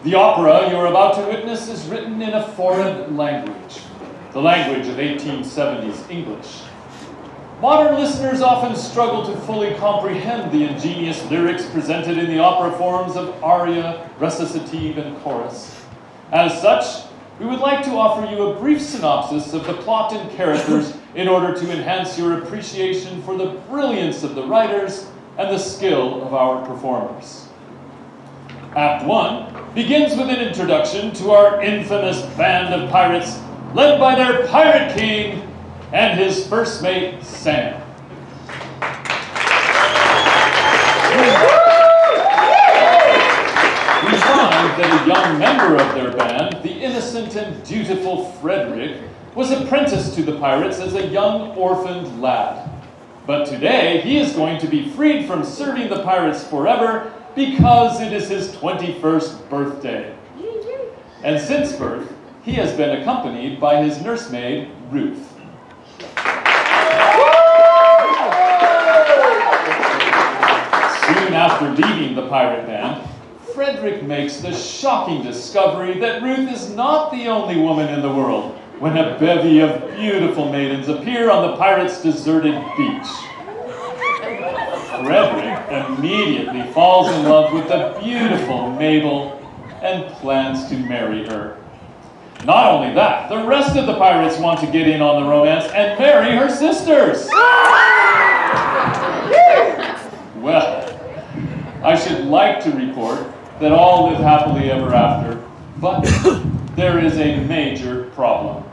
The opera you are about to witness is written in a foreign language, the language of 1870s English. Modern listeners often struggle to fully comprehend the ingenious lyrics presented in the opera forms of aria, recitative, and chorus. As such, we would like to offer you a brief synopsis of the plot and characters in order to enhance your appreciation for the brilliance of the writers and the skill of our performers. Act 1 begins with an introduction to our infamous band of pirates, led by their pirate king and his first mate, Sam. We find that a young member of their band, the innocent and dutiful Frederick, was apprenticed to the pirates as a young orphaned lad. But today, he is going to be freed from serving the pirates forever because it is his 21st birthday. And since birth, he has been accompanied by his nursemaid, Ruth. Soon after leaving the pirate band, Frederick makes the shocking discovery that Ruth is not the only woman in the world when a bevy of beautiful maidens appear on the pirates' deserted beach. Frederick immediately falls in love with the beautiful Mabel and plans to marry her. Not only that, the rest of the pirates want to get in on the romance and marry her sisters. Well, I should like to report that all live happily ever after, but there is a major problem.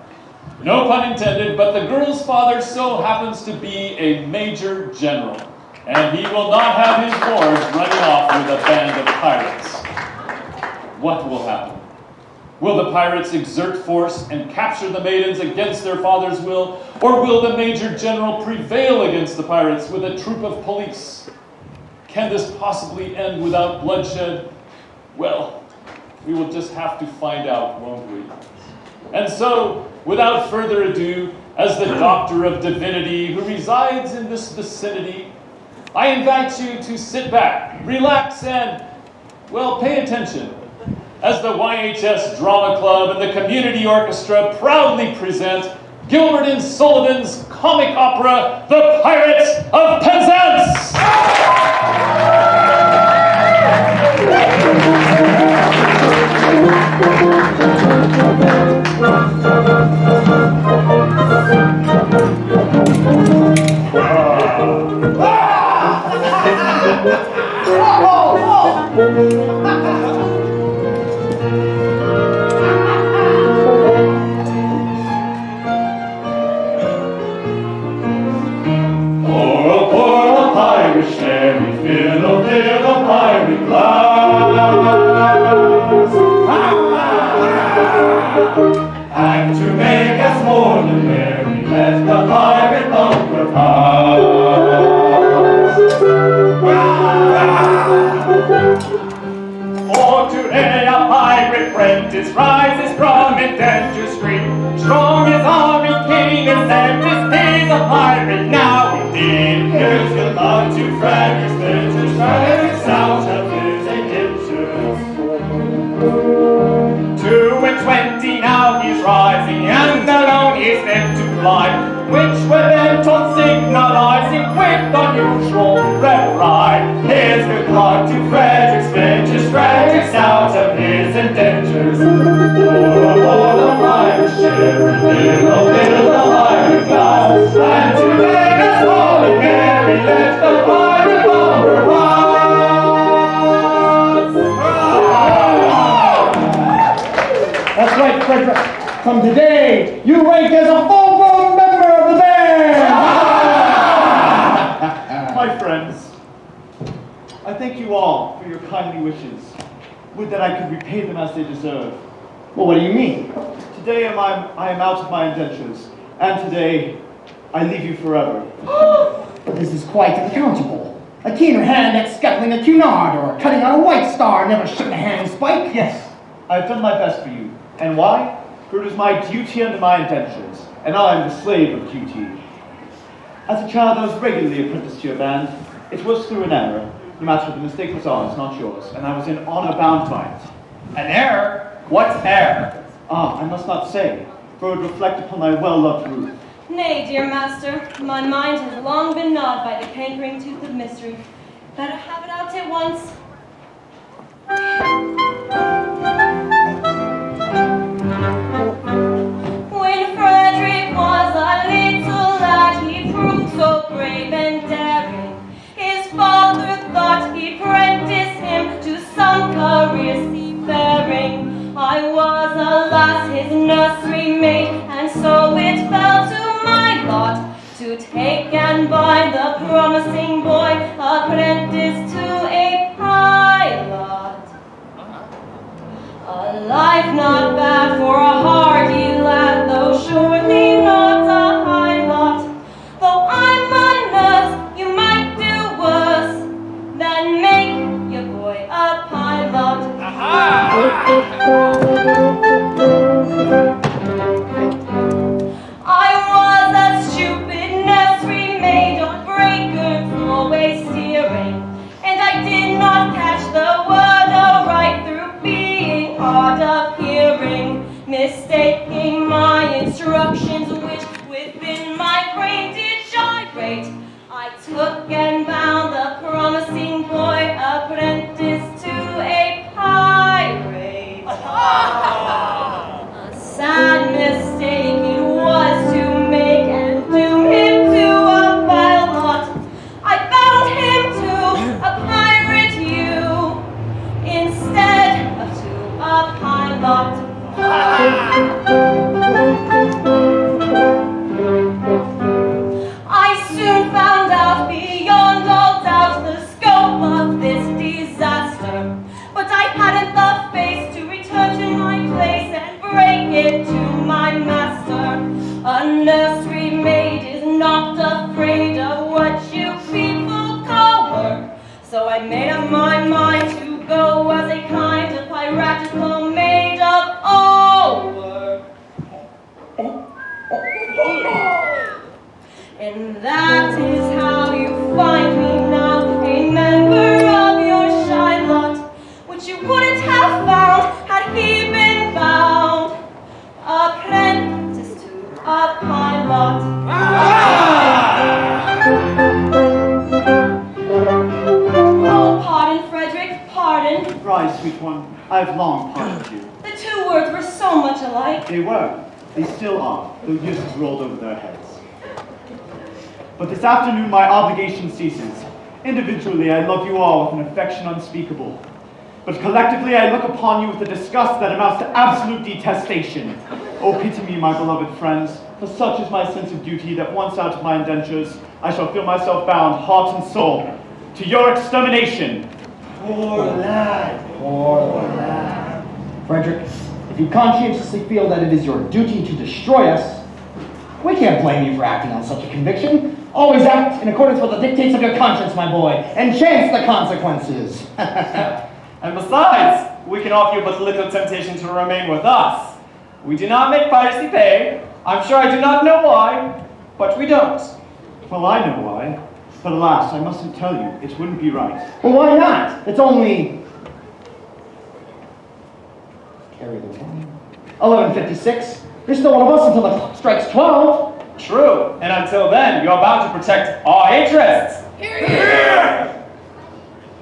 No pun intended, but the girl's father so happens to be a major general, and he will not have his wars running off with a band of pirates. What will happen? Will the pirates exert force and capture the maidens against their father's will, or will the major general prevail against the pirates with a troop of police? Can this possibly end without bloodshed? Well, we will just have to find out, won't we? And so, without further ado, as the Doctor of Divinity who resides in this vicinity, I invite you to sit back, relax, and, well, pay attention as the YHS Drama Club and the Community Orchestra proudly present Gilbert and Sullivan's comic opera, The Pirates of Penzance! And to make us more than merry, let the pirate bunker pass. For today a pirate prentice rises from Indenture Street. Strong as army king, except his days a pirate now indeed. Here's good luck to Frederick's ventures, Frederick's out of his adventures. 22 now he's rising, and alone he's meant to fly, which were bent on signalizing quick unusual red ride. Here's good luck to Frederick's ventures, Frederick's out of his indentures. Aboard the pirate ship, little pirate glass, and to make us all merry, let the pirate bunker rise. That's right, Frederick. From today, you rank as a full-blown member of the band! My friends, I thank you all for your kindly wishes. Would that I could repay them as they deserve. Well, what do you mean? Today I am out of my indentures, and today I leave you forever. But this is quite unaccountable. A keener hand at scuttling a cunard or cutting on a white star never shook a hand spike. Yes, I've done my best for you. And why? For it is my duty under my indentures, and I am the slave of duty. As a child, I was regularly apprenticed to your band. It was through an error. No matter, the mistake was ours, not yours, and I was in honor bound by it. An error? What's error? Ah, I must not say, for it would reflect upon my well-loved Ruth. Nay, dear master, my mind has long been gnawed by the cankering tooth of mystery. Better have it out at once. When Frederick was a little lad, he proved so brave and daring. His father thought he'd apprentice him to some career seafaring. I was, alas, his nursery maid, and so it fell to my lot to take and buy the promising boy apprentice to a pilot. life not bad for a hardy lad, though surely not a high lot. Though I'm a nurse, you might do worse than make your boy a pilot. I was a stupid nursery maid on breakers, always steering, and I did not catch the word aright through being hard of hearing, mistaking my instructions, which within my brain did gyrate. I took and bound the promising boy apprentice to a pirate. A sad mistake it was to make and doom him to a pilot. I bound him to a pirate you instead of to a pilot. I soon found out beyond all doubt the scope of this disaster, but I hadn't the face to return to my place and break it to my master. A nursery maid is not afraid of what you people call work, so I made up my mind to go as a kind of piratical maid of all work. And that is how you find me now, a member of your shy lot, which you wouldn't have found had he been found apprentice to a pilot. Oh, pardon, Frederick, pardon. Rise, sweet one. I've long pardoned you. The two words were so much alike. They were. They still are, though years have rolled over their heads. But this afternoon my obligation ceases. Individually, I love you all with an affection unspeakable. But collectively, I look upon you with a disgust that amounts to absolute detestation. Oh, pity me, my beloved friends, for such is my sense of duty that once out of my indentures, I shall feel myself bound, heart and soul, to your extermination. Poor lad, poor lad. Frederick, if you conscientiously feel that it is your duty to destroy us, we can't blame you for acting on such a conviction. Always act in accordance with the dictates of your conscience, my boy, and chance the consequences. And besides, we can offer you but little temptation to remain with us. We do not make piracy pay. I'm sure I do not know why, but we don't. Well, I know why. But alas, I mustn't tell you. It wouldn't be right. Well, why not? It's only... Carry the one. 11:56. There's still one of us until the clock strikes 12. True, and until then, you're bound to protect our interests.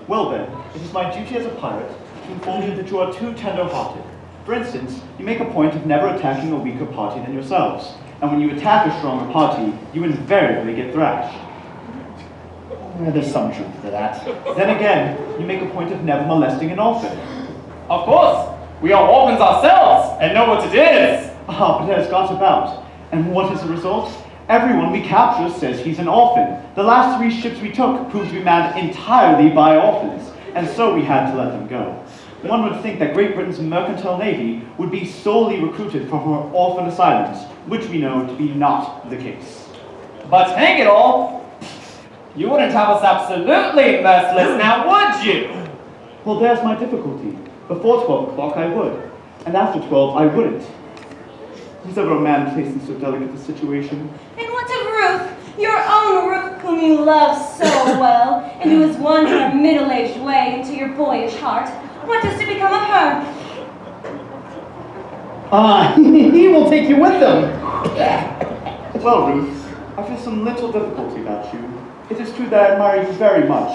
Well then, it is my duty as a pirate to inform you that you are too tender-hearted. For instance, you make a point of never attacking a weaker party than yourselves. And when you attack a stronger party, you invariably get thrashed. There's some truth to that. Then again, you make a point of never molesting an orphan. Of course, we are orphans ourselves and know what it is. Ah, but it has got about. And what is the result? Everyone we capture says he's an orphan. The last 3 ships we took proved to be manned entirely by orphans, and so we had to let them go. One would think that Great Britain's mercantile navy would be solely recruited from her orphan asylums, which we know to be not the case. But hang it all, you wouldn't have us absolutely merciless now, would you? Well, there's my difficulty. Before 12 o'clock I would, and after 12 I wouldn't. Was ever a man placed in so delicate a situation? And what of Ruth, your own Ruth, whom you love so well, and who has won her middle-aged way into your boyish heart? What is to become of her? He will take you with them. Well, Ruth, I feel some little difficulty about you. It is true that I admire you very much,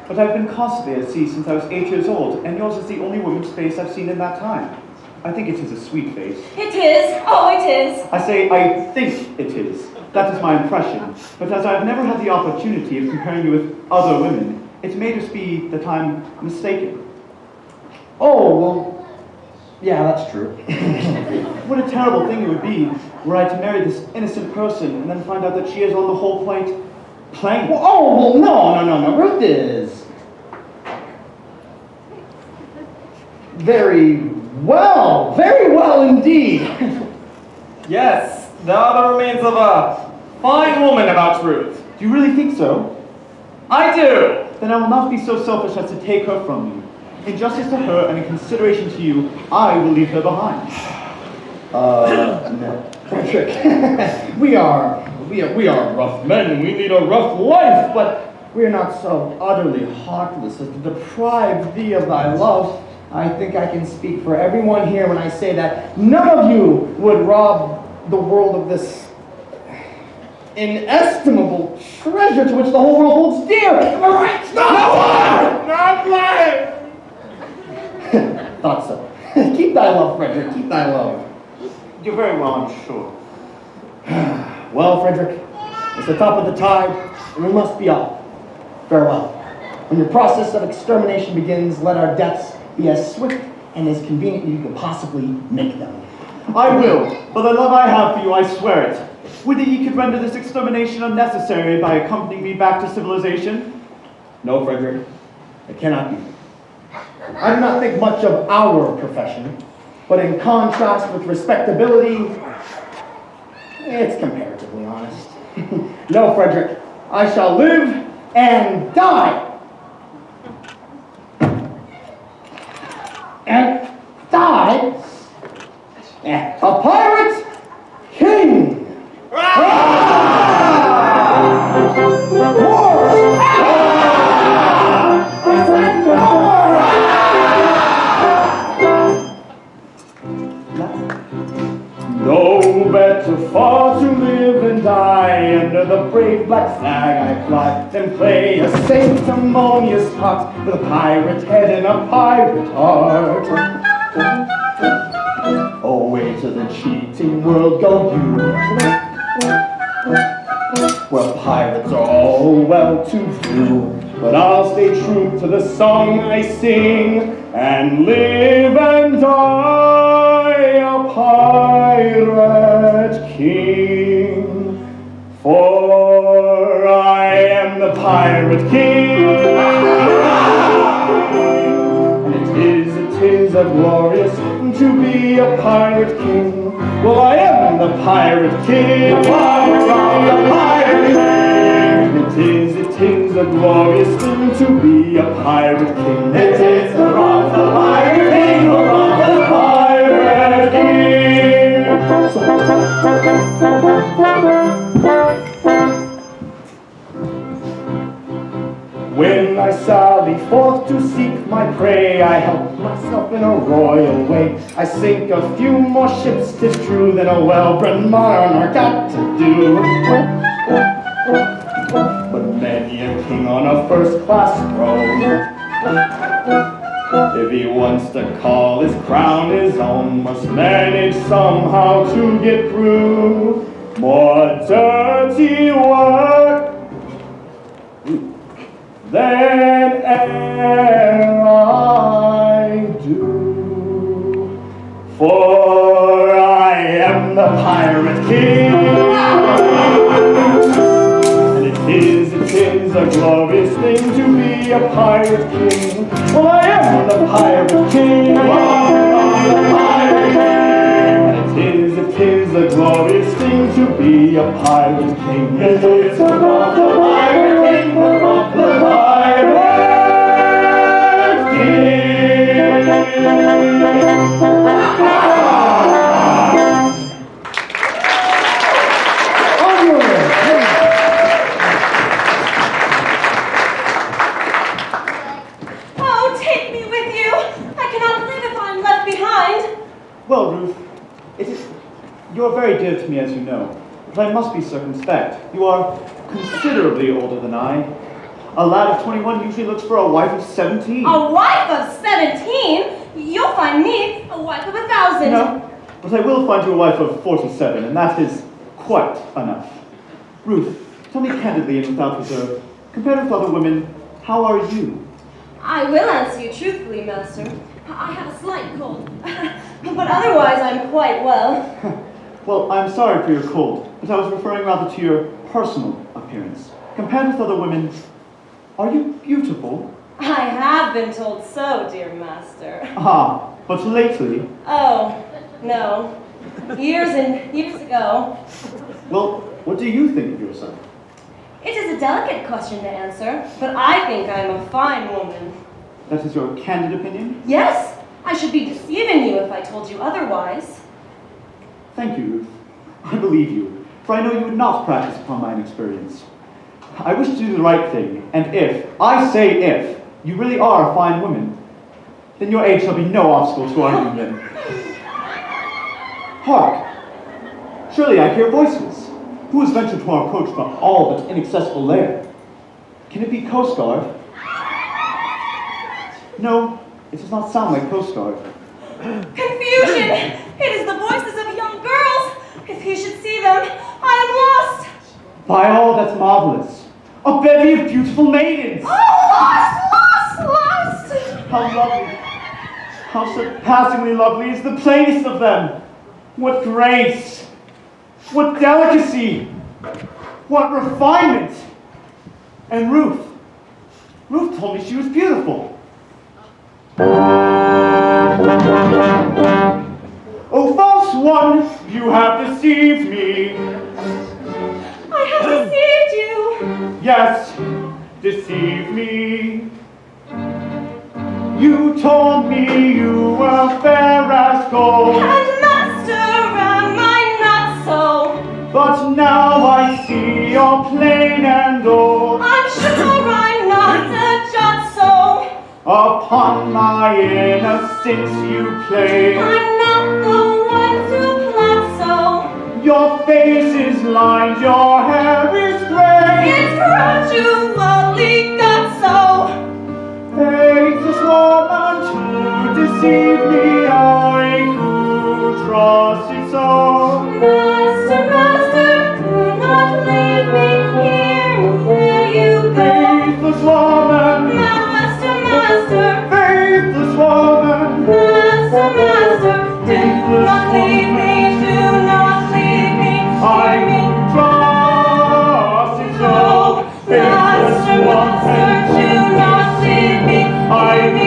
but I've been constantly at sea since I was 8 years old, and yours is the only woman's face I've seen in that time. I think it is a sweet face. It is. Oh, it is. I say I think it is. That is my impression. But as I've never had the opportunity of comparing you with other women, it may just be that I'm mistaken. Oh, well, yeah, that's true. What a terrible thing it would be were I to marry this innocent person and then find out that she is on the whole point plain. Well, oh, well, no. Ruth is very, Well, very well indeed. Yes, there are the remains of a fine woman about Ruth. Do you really think so? I do! Then I will not be so selfish as to take her from you. In justice to her and in consideration to you, I will leave her behind. No. Frederick, we are rough men and we lead a rough life, but we are not so utterly heartless as to deprive thee of thy love. I think I can speak for everyone here when I say that none of you would rob the world of this inestimable treasure to which the whole world holds dear. Am I right? Not life! Thought so. Keep thy love, Frederick, keep thy love. You're very well, I'm sure. Well, Frederick, it's the top of the tide, and we must be off. Farewell. When your process of extermination begins, let our deaths be as swift and as convenient as you can possibly make them. I will. For the love I have for you, I swear it. Would that ye could render this extermination unnecessary by accompanying me back to civilization? No, Frederick, it cannot be. I do not think much of our profession, but in contrast with respectability, it's comparatively honest. No, Frederick, I shall live and die. And die a pirate king. No better far to live and die under the brave black flag I fly than play a sanctimonious part with a pirate head and a pirate heart. Away to the cheating world go you, where pirates are all well to do. But I'll stay true to the song I sing and live and die a pirate king. For I am the pirate king, and it is a glorious thing to be a pirate king. Well, I am the pirate king, I'm the pirate king. It is a glorious thing to be a pirate king. It is the rock, the pirate king, the rock, the pirate king. When I sally forth to seek my prey, I help myself in a royal way. I sink a few more ships, 'tis true, than a well-bred monarch got to do. But many a king on a first-class throne, if he wants to call his crown his own, must manage somehow to get through more dirty work than e'er I do. For I am the pirate king, and it is a glorious thing to be a pirate king. Well, I am the pirate king, and it is a glorious thing to be a pirate king. It is the pirate king, the pirate king. Oh, take me with you. I cannot live if I'm left behind. Well, Ruth, you're very dear to me, as you know, but I must be circumspect. You are considerably older than I. A lad of 21 usually looks for a wife of 17. A wife of 17? You'll find me a wife of 1,000. No, but I will find you a wife of 47, and that is quite enough. Ruth, tell me candidly and without reserve, compared with other women, how are you? I will answer you truthfully, master. I have a slight cold, but otherwise I'm quite well. Well, I'm sorry for your cold, but I was referring rather to your personal appearance. Compared with other women, are you beautiful? I have been told so, dear master. Ah, But lately, Oh, no. Years and years ago. well, what do you think of yourself? It is a delicate question to answer, but I think I am a fine woman. That is your candid opinion? Yes, I should be deceiving you if I told you otherwise. Thank you, Ruth. I believe you, for I know you would not practice upon my inexperience. I wish to do the right thing, and if, I say if, you really are a fine woman, then your age shall be no obstacle to our union. Hark! Surely I hear voices. Who has ventured to our approach from all but inaccessible lair? Can it be Coast Guard? No, it does not sound like Coast Guard. Confusion! It is the voices of young girls! If he should see them, I am lost! By all that's marvelous, a bevy of beautiful maidens! Oh, lost! How lovely, how surpassingly lovely is the plainest of them! What grace, what delicacy, what refinement! And Ruth told me she was beautiful. Oh, false one, you have deceived me. I have deceived you! Yes, deceived me. You told me you were fair as gold. And master, am I not so? But now I see you're plain and old. I'm sure I'm not a jot so. Upon my innocence you play. I'm not the one to plot so. Your face is lined, your hair is gray. It's gradually got so. Faithless woman to deceive me, I who trusted so. Master, master, do not leave me here where you go. Faithless woman, Master, master, faithless woman, master, master, do not leave me, do not leave me. I who trusted so. Master, master, do not leave me. I who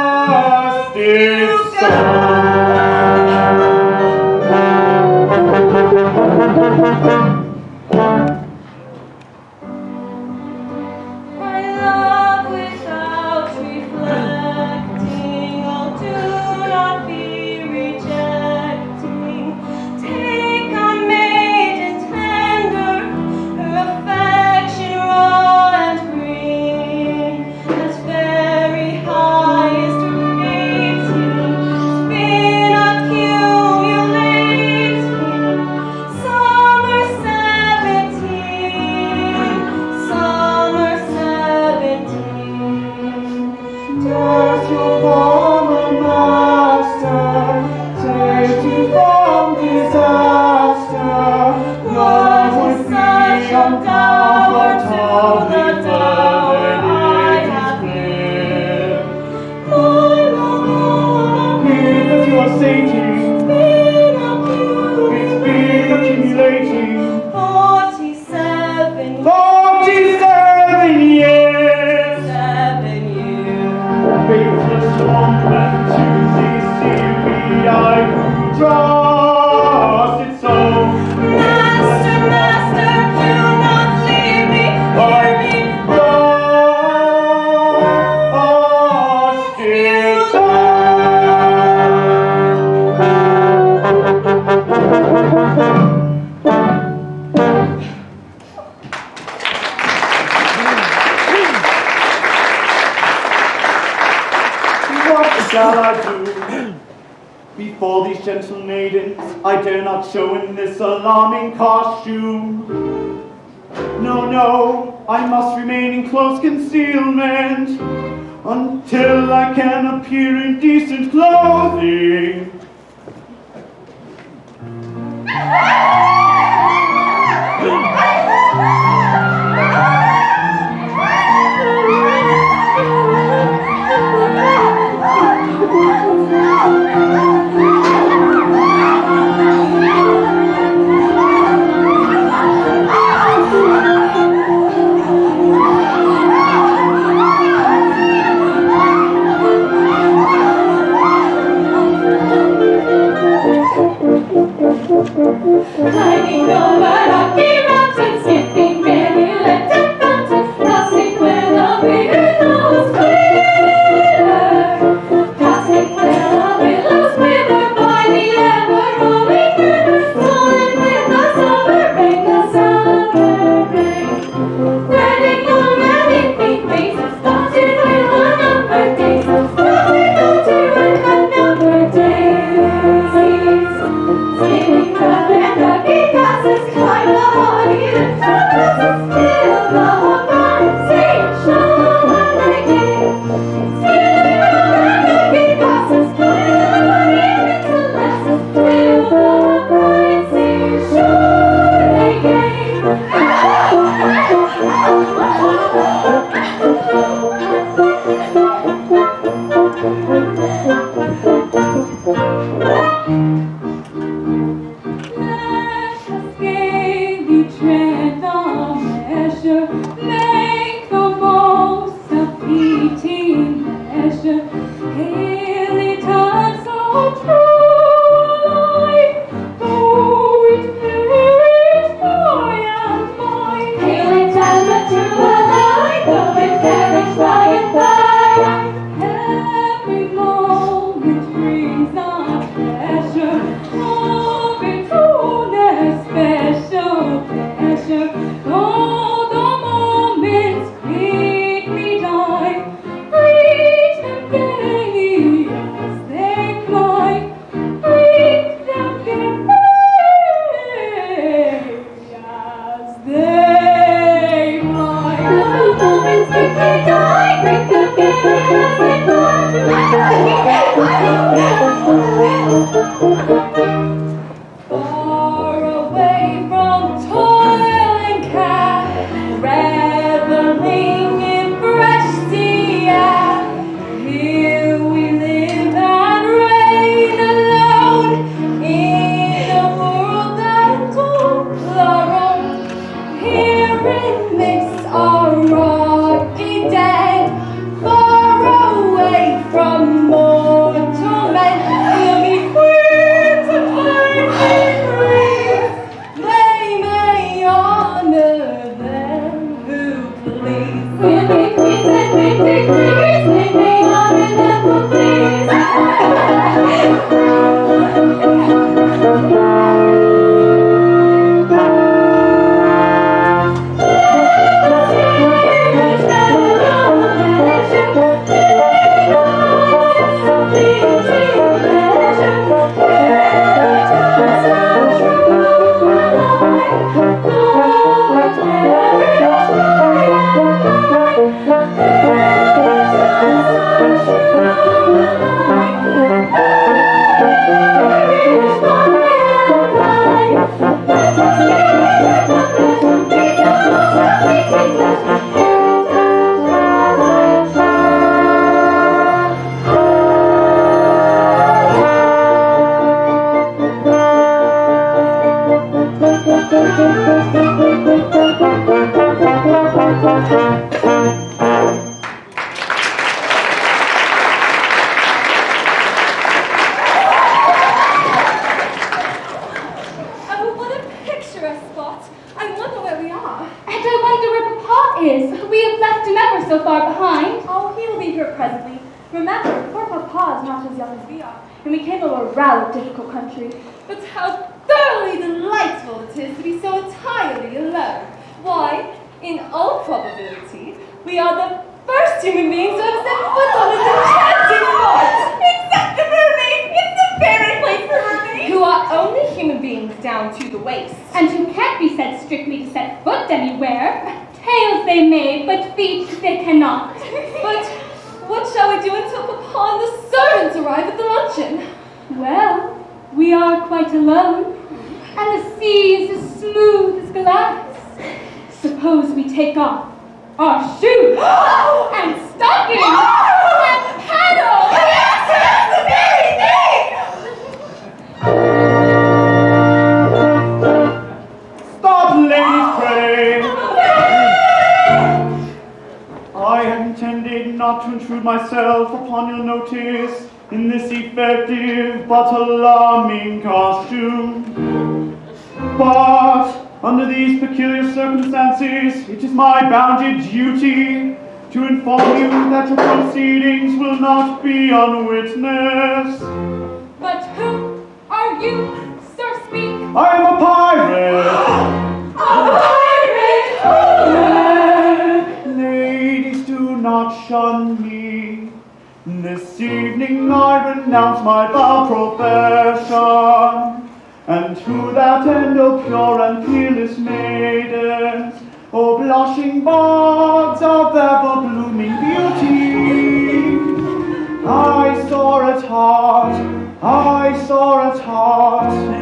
trusted My love without reflecting, oh, do not be rejecting. Take a maiden tender, her affection raw and green, as very highest rating, spin accumulating. Summer 17. Does your former master save you from disaster? Love would be a dower to the dower I have been. My love, Here that you are sating, it's been accumulating 47 47 years. 7 years. Faithless woman to deceive me, I who trusted so. Master, master, do not leave me. Hear me. Trusted so. What shall I do? Before these gentle maidens, I dare not show in this alarming costume. No, no, I must remain in close concealment until I can appear in decent clothing. Climbing over rocky rocks and skipping rivulet and fountain, passing where the willows quiver, passing where the willows quiver by the ever-rolling river, falling with the summer rain, the summer rain. Threading on their leafy faces, dotted with unnumbered days, dotted with unnumbered daisies. Sailing round and rocky passes, climb the hardy and fast, still the bright sea shone again. Sailing round and rocky passes, climb the hardy and fast, still the bright sea shone again. Let us gaily tread the measure, make the most of fleeting pleasure. Gaily turns so true life, though it perish by and by. Gaily turns the true life, though it perish by and by. Every moment brings us pleasure, moving to their special pleasure. Though the moments quickly die, greet them gaily as they fly. Greet them gaily as they fly. Though the moments quickly die, greet them gaily as they far away from toil and care, reveling in fresh sea air. Here we live and reign alone in a world that's all our own. Here in this our rocky den, far away from mortal men, we'll be queens of earthly dreams. They may honor them who please. We'll be queens and pretty queens. They may honor them who please. Oh, what a picturesque spot. I wonder where we are. And I wonder where Papa is. We have left him ever so far behind. Oh, he'll be here presently. Remember, poor Papa is not as young as we are, and we came over a rather difficult country. But how thoroughly delightful it is to be so entirely alone. Why, in all probability, we are the first human beings to have set foot on this enchanting spot. Except the mermaid! It's the very place for mermaids! Who are only human beings down to the waist. And who can't be said strictly to set foot anywhere. Tails they may, but feet they cannot. But what shall we do until Papa and the servants arrive at the luncheon? Well, we are quite alone, and the sea is as smooth as glass. Suppose we take off our shoes and stockings and paddle. Yes, the very thing! Stop, ladies, pray! I had intended not to intrude myself upon your notice in this effective but alarming costume. But under these peculiar circumstances, it is my bounden duty to inform you that your proceedings will not be unwitnessed. But who are you, sir? Speak. I am a pirate. A pirate! Ladies, do not shun me. This evening I renounce my vile profession. And to that end, O pure and peerless maidens, O blushing buds of ever-blooming beauty, I soar at heart,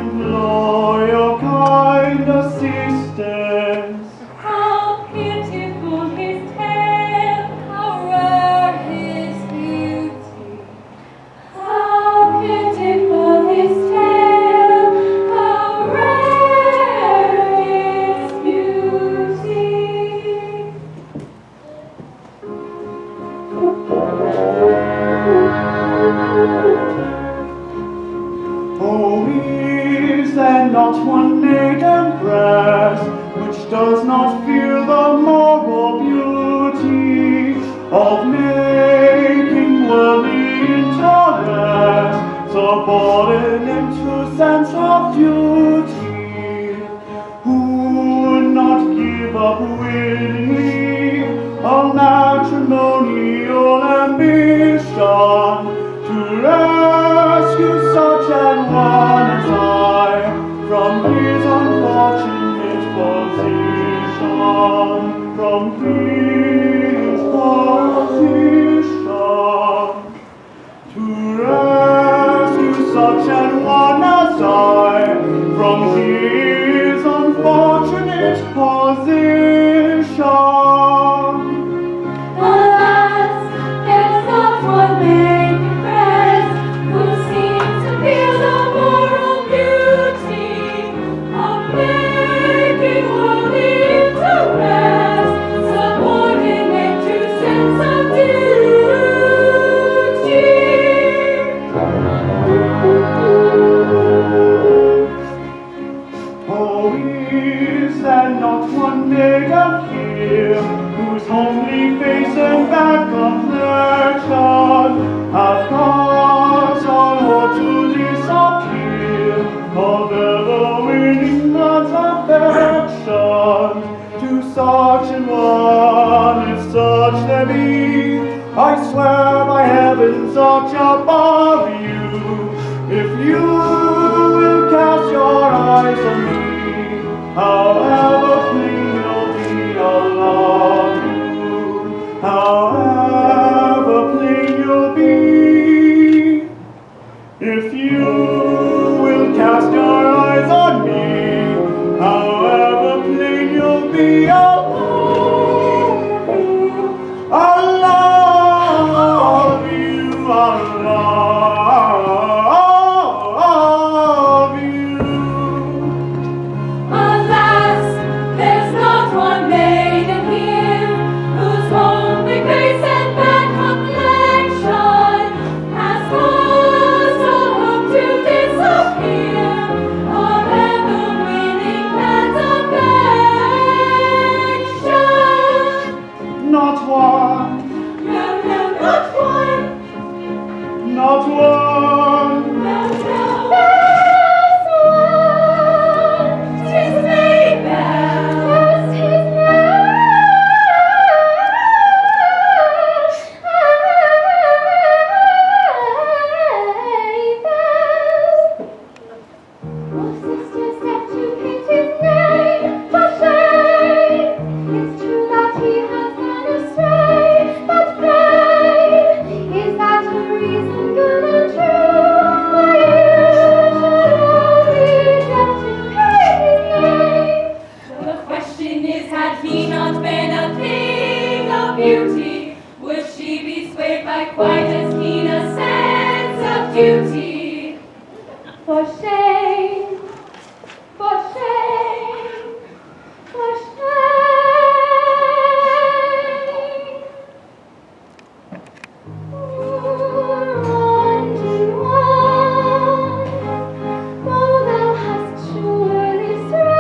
implore your kind assistance. How pitiful his tale, how rare his beauty. How pitiful his tale, how rare his beauty. Oh, is there not one maiden breast which does not feel the moral beauty of making worldly interest subordinate to sense of duty? Who would not give up willingly all matrimonial ambition to rescue such an one as I from his unfortunate position, from his position, to rescue such an one as I from his unfortunate position. Alas, there's not one maiden breast who seems to feel the moral beauty of making worldly interest subordinate to sense of duty. Oh, is there not one maiden here whose homely face and bad complexion have caused all hope to disappear of ever-winning God's affection to such an one, if such there be? I swear by heaven such above you, if you will cast your eyes on me, however clean you'll be, I'll love you. However clean you'll be, if you will cast your eyes on me, however clean you'll be, I'll love you. I'll love you. I'll love you. Alas, there's not one maiden here whose homely face and bad complexion has caused all hope to disappear of ever-winning man's affection. Not one, No, no, not one. not one. No, no, there's one. 'Tis Maybell. Yes, 'tis Maybell. Oh, sister, step to paint his name, for shame. It's true that he has gone astray, but pray, is that a reason good and true? Why you should only step to paint his name? The question is, had he not been a thing of beauty, would she be swayed by quite as keen a sense of duty? For shame, for shame, for shame. Though thou hast surely strayed,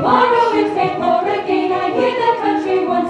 Tomorrow it's made for again. I hear the country once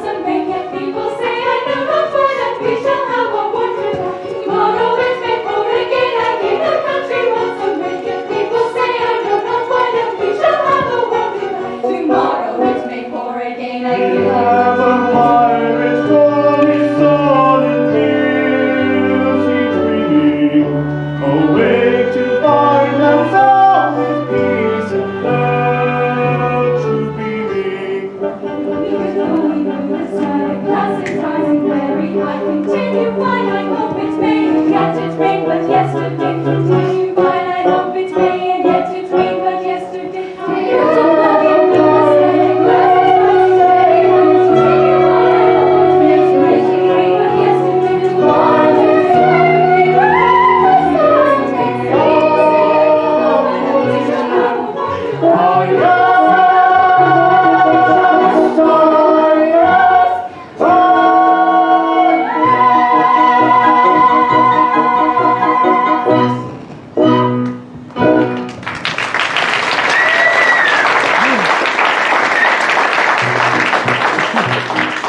slowly move the sky. The clouds is rising very high. Continue fine, I hope it may. Yet it rained, but yesterday. Continue fine, I hope it may. And yet it rained, but yesterday. Beautiful in blue the sky. The clouds is rising very high. Continue fine, I hope it may. Yet it rained, but yesterday.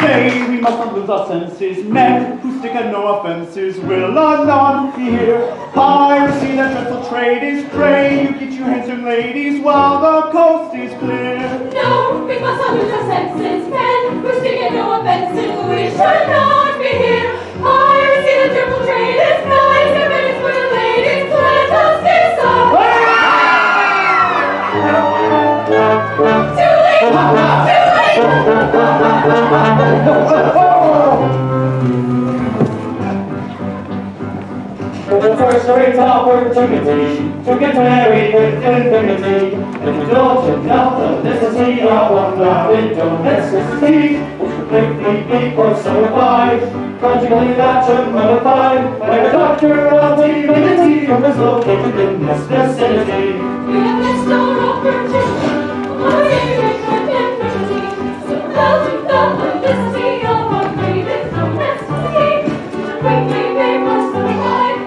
Say we must not lose our senses. Men who stick at no offences will anon fear. Piracy, that dreadful trade is. Pray you get your handsome ladies while the coast is clear. No, we must not lose our senses. Men who stick at no offences, we should not be here. Piracy, the triple trade is nice. If it is for the ladies, let us decide. Too late, Papa, too The first great opportunity to get married with infinity, and indulge in felicity of one rapid domesticity, which completely equals solidified, conjugally matrimonified, by a doctor of divinity who is located in this vicinity. We have missed our opportunity. Our favorite identity. So indulging the felicity of our greatest domesticity, which completely equals solidified.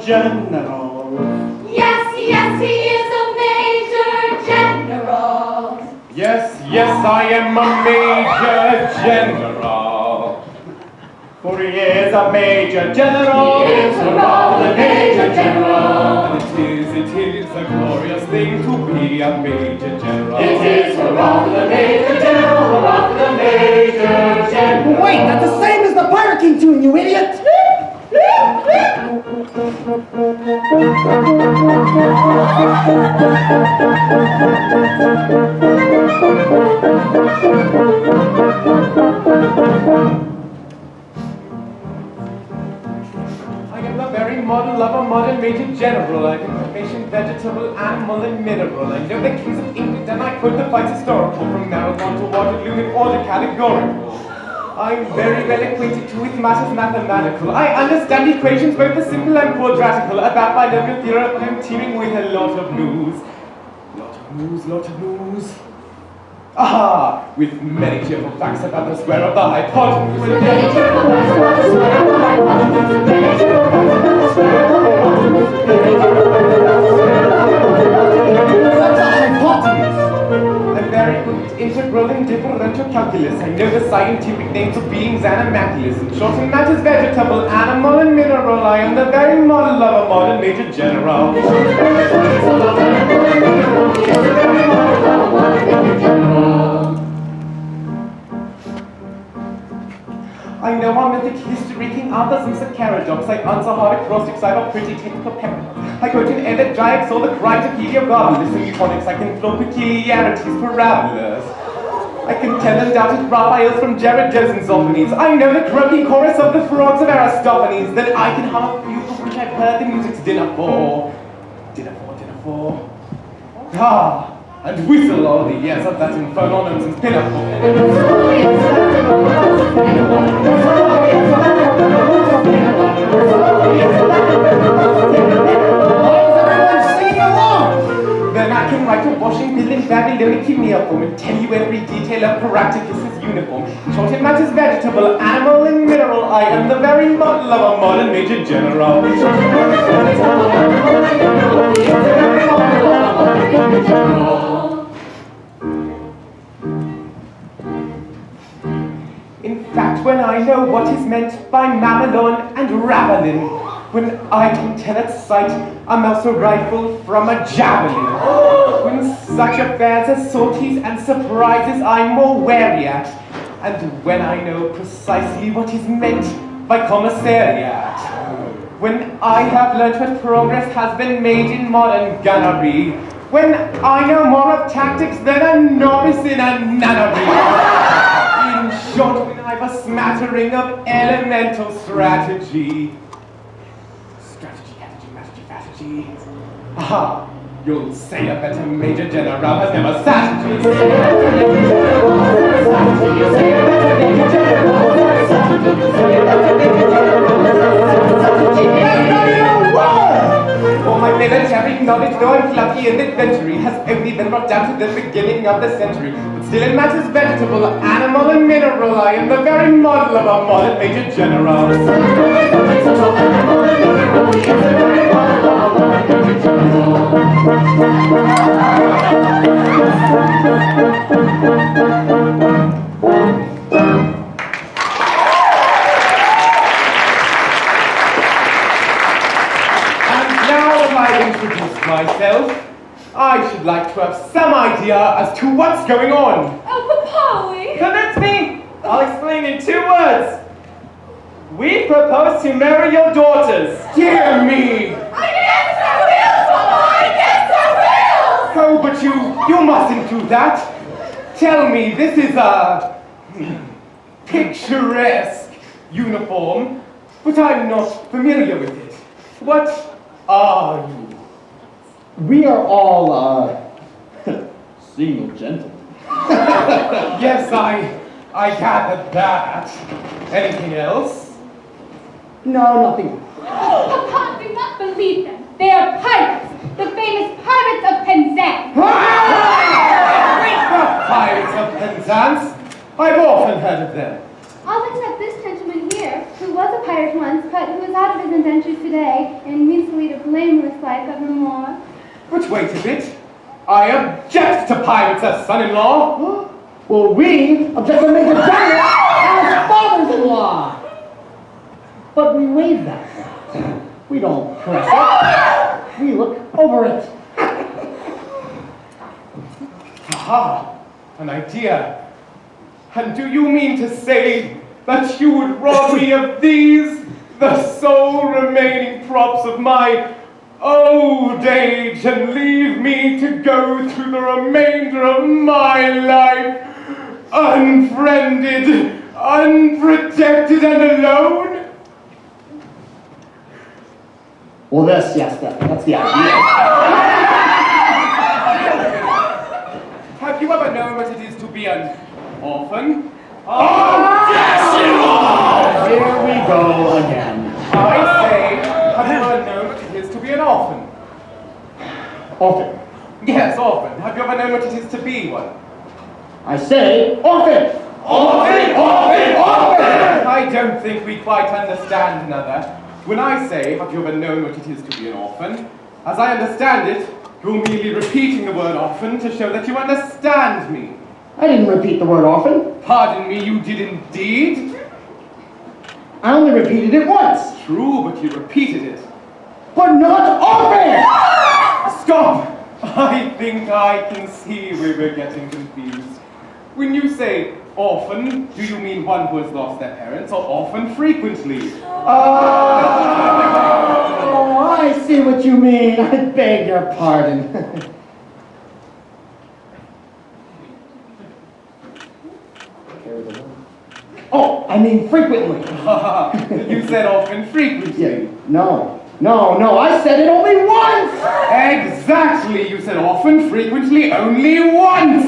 General. Yes, yes, he is a major general. Yes, yes, I am a major general. For he is a major general. He is a rather major general. And it is a glorious thing to be a major general. It is a rather major general, a rather major general. Wait, that's the same as the Pirate King tune, you idiot! I am the very model of a modern major general. I can patient, vegetable, animal, and mineral. I know the kings of England, and I quote the fights historical from Marathon to Waterloo in order categorical. I'm very well acquainted too with matters mathematical. I understand equations both the simple and quadratical. About binomial theorem, I'm teeming with a lot of news. Lot of news. Aha! With many cheerful facts about the square of the hypotenuse. With many cheerful facts about the square of the hypotenuse. Many cheerful facts about the square of the hypotenuse. What's a hypotenuse? A very good integral and differential calculus. I know the scientific names of beings and animalculus. In short, in matters vegetable, animal, and mineral, I am the very model of a modern major general. I know our mythic history, King Arthur's and Sir Caradox. I answer hard acrostics, I have a pretty technical paradox. I quote an elegiacs or the crimes of Heliogabalus and Eutonics. I can flow peculiarities, parabolas. I can tell undoubted Raphaels from Jared Joseph's Zophanies. I know the croaking chorus of the frogs of Aristophanes. Then I can hum a bugle which I've heard the music's dinner for. Dinner for. Ah! And whistle all the years of that infernal nonsense pinafore. Why is everyone singing along? I can write a washing bill in Babylonic cuneiform and tell you every detail of Paracticus's uniform. Short in matters vegetable, animal, and mineral, I am the very model of a modern major general. In fact, when I know what is meant by Mamelon and Ravelin, when I can tell at sight a mouse rifle from a javelin, when such affairs as sorties and surprises I'm more wary at, and when I know precisely what is meant by commissariat, when I have learnt what progress has been made in modern gunnery, when I know more of tactics than a novice in a nunnery. In short, when I've a smattering of elemental strategy. Strategy. Aha, you'll say a better Major General has never sat. All my military knowledge, though I'm plucky and adventurous, has only been brought down to the beginning of the century. But still it matters vegetable, animal, and mineral. I am the very model of a modern Major General. Introduce myself, I should like to have some idea as to what's going on. Oh, Papa, Permit me! I'll explain in 2 words. We propose to marry your daughters. Dear me! I guess I will, Papa! I guess I will! Oh, but you mustn't do that. Tell me, this is a picturesque uniform, but I'm not familiar with it. What are you? We are all, single gentlemen. Yes, I gathered that. Anything else? No, nothing. Oh, Papa, do not believe them. They are pirates. The famous pirates of Penzance. The pirates of Penzance? I've often heard of them. All except this gentleman here, who was a pirate once, but who is out of his indentures today, and means to lead a blameless life evermore. But wait a bit. I object to pirates as son-in-law. Well, we object to Major General as fathers-in-law. But we waive that. We don't press it. We look over it. Aha, an idea. And do you mean to say that you would rob me of these, the sole remaining props of my old age, and leave me to go through the remainder of my life unfriended, unprotected, and alone? Well, yes, that's the idea. Have you ever known what it is to be an orphan? Oh, yes, you are! Here we go again. I say, have you ever known what it is to be an orphan? Orphan. Yes, orphan. Have you ever known what it is to be one? I say, orphan! Orphan! Orphan! Orphan! I don't think we quite understand another. When I say, have you ever known what it is to be an orphan? As I understand it, you're merely repeating the word orphan to show that you understand me. I didn't repeat the word orphan. Pardon me, you did indeed? I only repeated it once. True, but you repeated it. But not orphan! Stop! I think I can see where we're getting confused. When you say orphan, do you mean one who has lost their parents, or orphan frequently? Oh, I see what you mean. I beg your pardon. Oh, I mean frequently. You said orphan frequently. Yeah, no, I said it only once! Exactly, you said often, frequently, only once!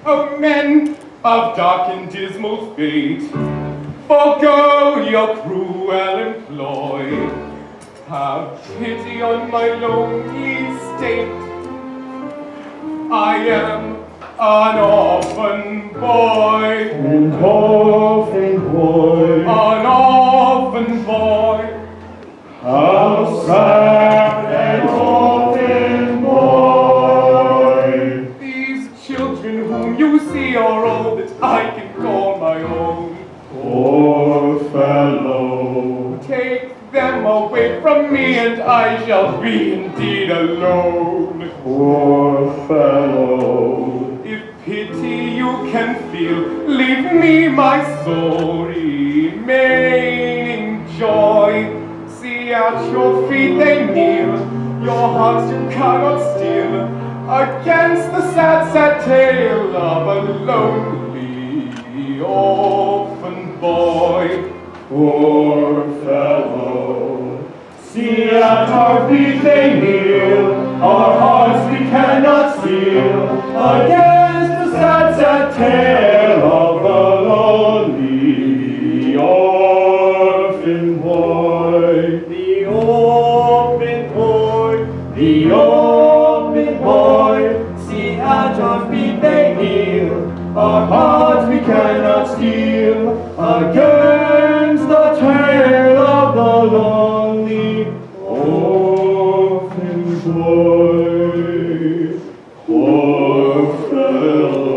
Oh, men of dark and dismal fate, Forgo your cruel employ. Have pity on my lonely state. I am an orphan boy. An orphan boy. An orphan boy. How sad an orphan boy. These children whom you see are all that I can call my own. Poor fellow. Take them away from me and I shall be indeed alone. Poor fellow. If pity you can feel, leave me my soul remaining joy. See at your feet they kneel, your hearts you cannot steal, against the sad, sad tale of a lonely orphan boy. Poor fellow. See at our feet they kneel, our hearts we cannot seal, against the sad, sad tale of a lonely orphan boy. The orphan boy, the orphan boy. See at our feet they kneel, our hearts we cannot steal, against the tale of the lonely orphan boy. Poor fellow.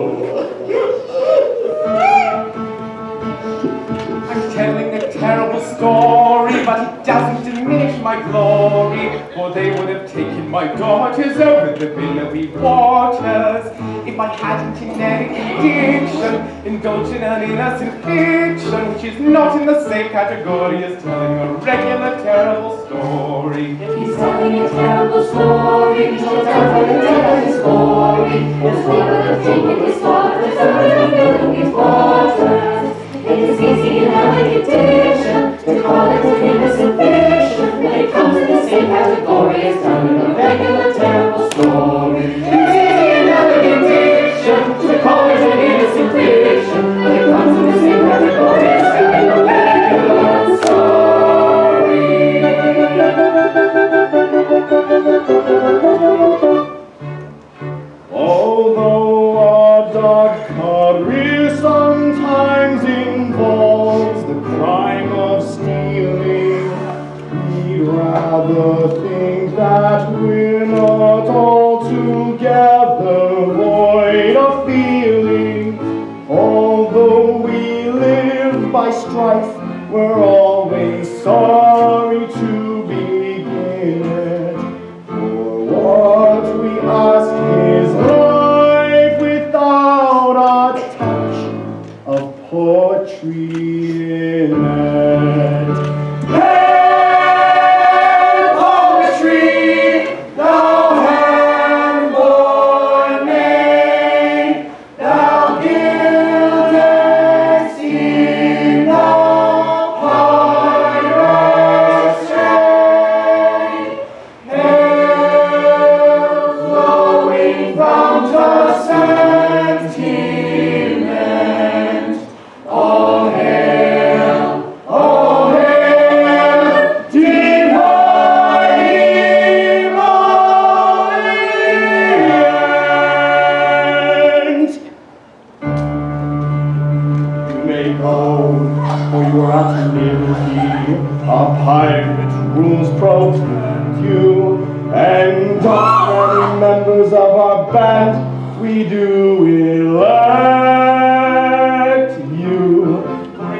I'm telling a terrible story, but it doesn't diminish my glory, for they would have taken my daughters over the billowy waters if I hadn't in any addiction indulged in an innocent fiction, which is not in the same category as telling a regular terrible story. If he's telling a terrible story, we shall definitely tell his story. As we would have taken his daughters over the billowy waters. It is easy in addiction to call it an innocent fiction when it comes in the same category as telling a regular terrible story. It is easy in addiction to call it an innocent fiction when it comes in the same category as telling a regular story. Although our dark career sometimes involves the crime of stealing, we'd rather think that we're not altogether void of feeling. Although we live by strife, we're always sorry to begin it. For what we ask is life without a touch of poetry in it. Hail poetry, thou hand-born maid, thou gilded sea, thou pirate strain. Hail flowing fount of sentiment. All hail, divine emollient. You may go, for you are at liberty. A pirate rules protect you, and many members of our band, we do elect you.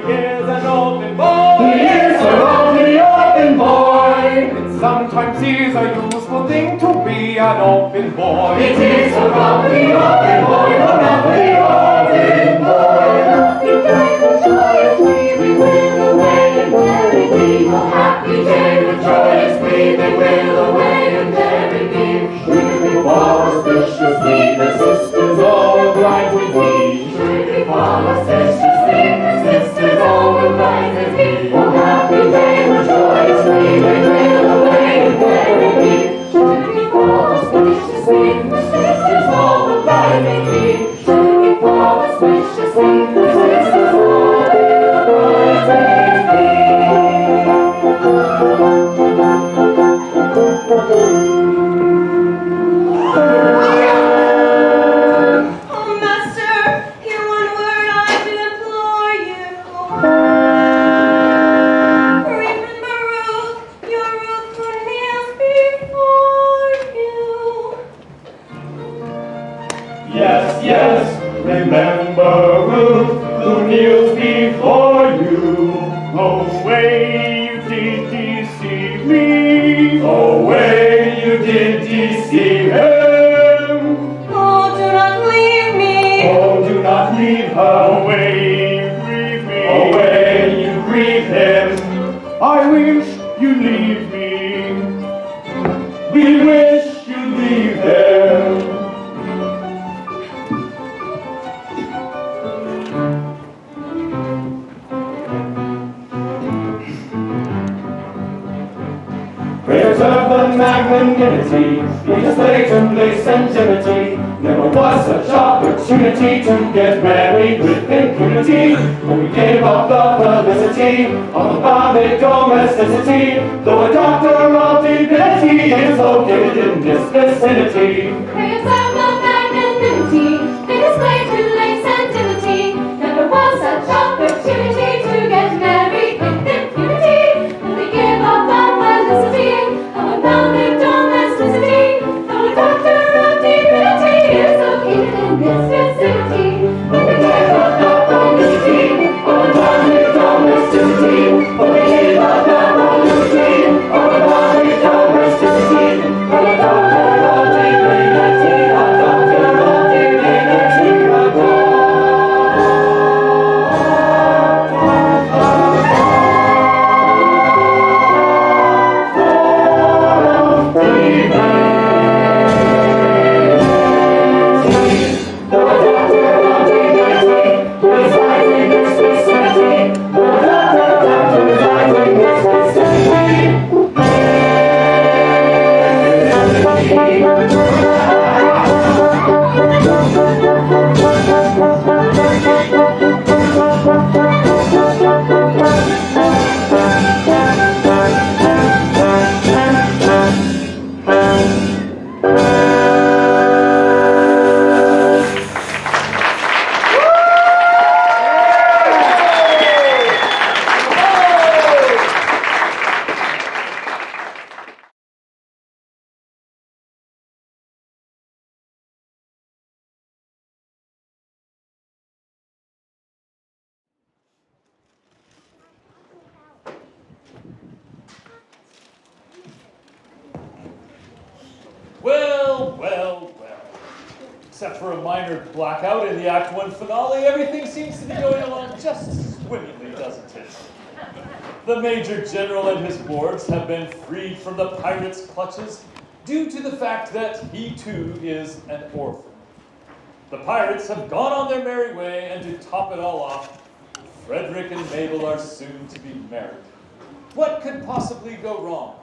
He is an orphan boy. He is an orphan boy. It sometimes is a useful thing to be an orphan boy. It is a lovely orphan boy, a lovely orphan boy. Happy day, rejoicely, we will away and bury thee. A happy day, rejoicely, they will away and bury thee. We fall auspiciously, the sisters all oblige with thee. We fall auspiciously, the sisters all oblige with thee. A happy day, rejoicely, they will away and bury thee. We fall auspiciously, the sisters all oblige with thee. We fall auspiciously, the sisters all oblige with thee. wish you'd leave me. We wish you'd leave there. Preserve the magnanimity, legislate and place sensibility. Never was such opportunity to get married with impunity. When we gave up the publicity of the public domesticity, though a doctor of divinity is located in this vicinity. Preserve the magnanimity, legislate and place sensibility. Never was such opportunity to get married with impunity. When we gave up the publicity of a public domesticity, though a doctor of divinity is located in this vicinity. When we gave up the publicity of a public domesticity, when we gave up the publicity of a public domesticity, when a doctor of divinity, a doctor of divinity, a doctor. Well, well, well. Except for a minor blackout in the Act 1 finale, everything seems to be going along just swimmingly, doesn't it? The Major General and his boards have been freed from the pirates' clutches due to the fact that he too is an orphan. The pirates have gone on their merry way, and to top it all off, Frederick and Mabel are soon to be married. What could possibly go wrong?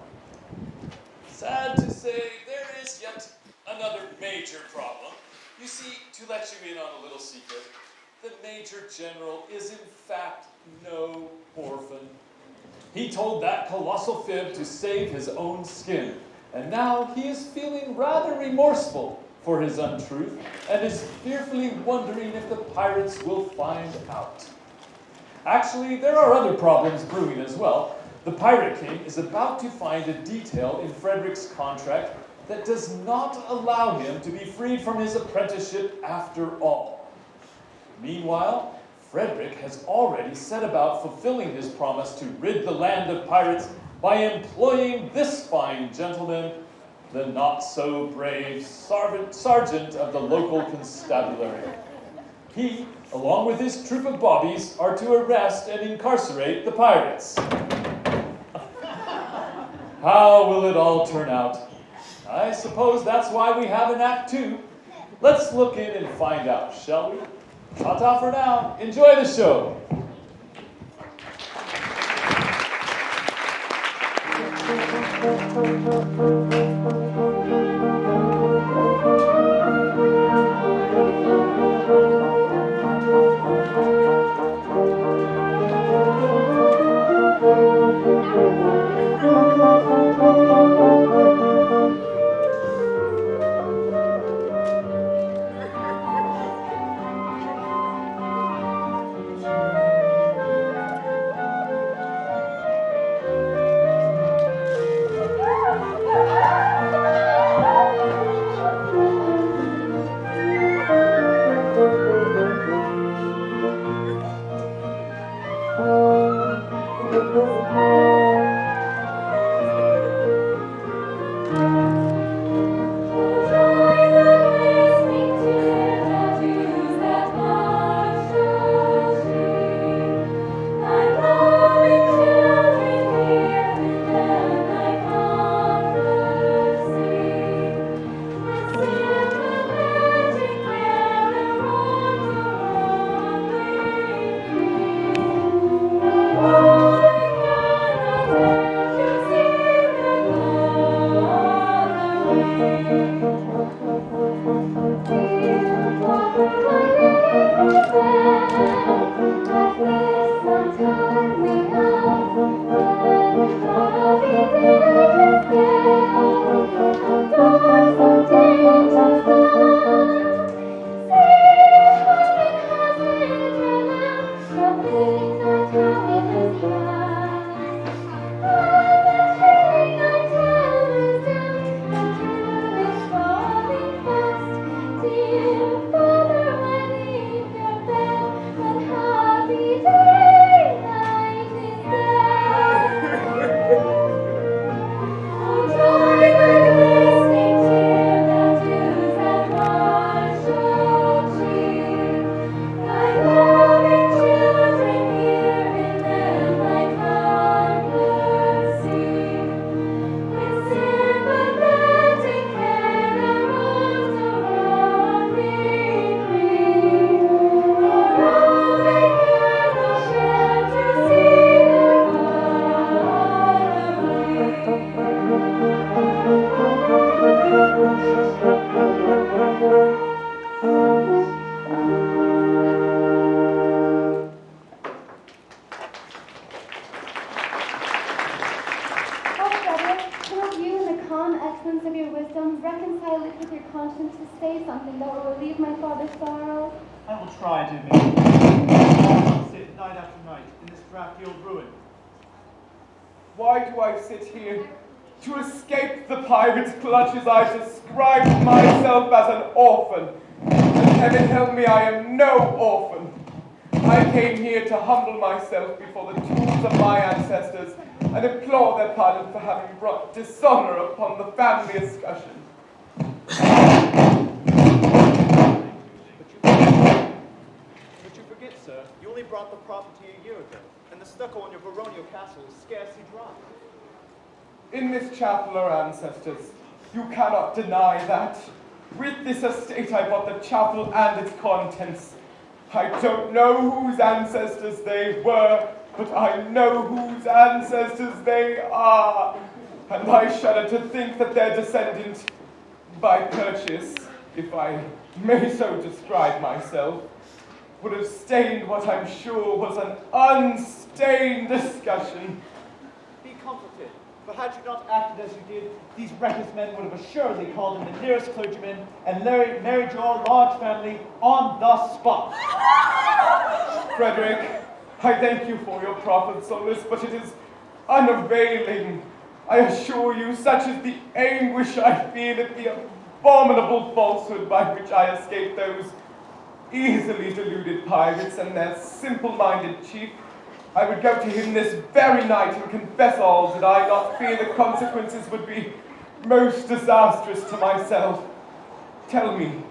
Sad to say, there is yet another major problem. You see, to let you in on a little secret, the Major General is in fact no orphan. He told that colossal fib to save his own skin, and now he is feeling rather remorseful for his untruth and is fearfully wondering if the pirates will find out. Actually, there are other problems brewing as well. The Pirate King is about to find a detail in Frederick's contract that does not allow him to be freed from his apprenticeship after all. Meanwhile, Frederick has already set about fulfilling his promise to rid the land of pirates by employing this fine gentleman, the not-so-brave sergeant of the local constabulary. He, along with his troop of bobbies, are to arrest and incarcerate the pirates. How will it all turn out? I suppose that's why we have an Act 2. Let's look in and find out, shall we? Ta-ta for now. Enjoy the show. Here Clutches, I described myself as an orphan, and heaven help me, I am no orphan. I came here to humble myself before the tombs of my ancestors and implore their pardon for having brought dishonor upon the family escutcheon. But you forget, sir, you only brought the property a year ago, and the stucco on your baronial castle is scarcely dry. In this chapel are ancestors. You cannot deny that. With this estate I bought the chapel and its contents. I don't know whose ancestors they were, but I know whose ancestors they are. And I shudder to think that their descendant, by purchase, if I may so describe myself, would have stained what I'm sure was an unstained discussion. Be comforted. For had you not acted as you did, these reckless men would have assuredly called in the nearest clergyman and married your large family on the spot. Frederick, I thank you for your proffered solace, but it is unavailing. I assure you, such is the anguish I feel at the abominable falsehood by which I escaped those easily deluded pirates and their simple-minded chief. I would go to him this very night and confess all, did I not fear the consequences would be most disastrous to myself. Tell me,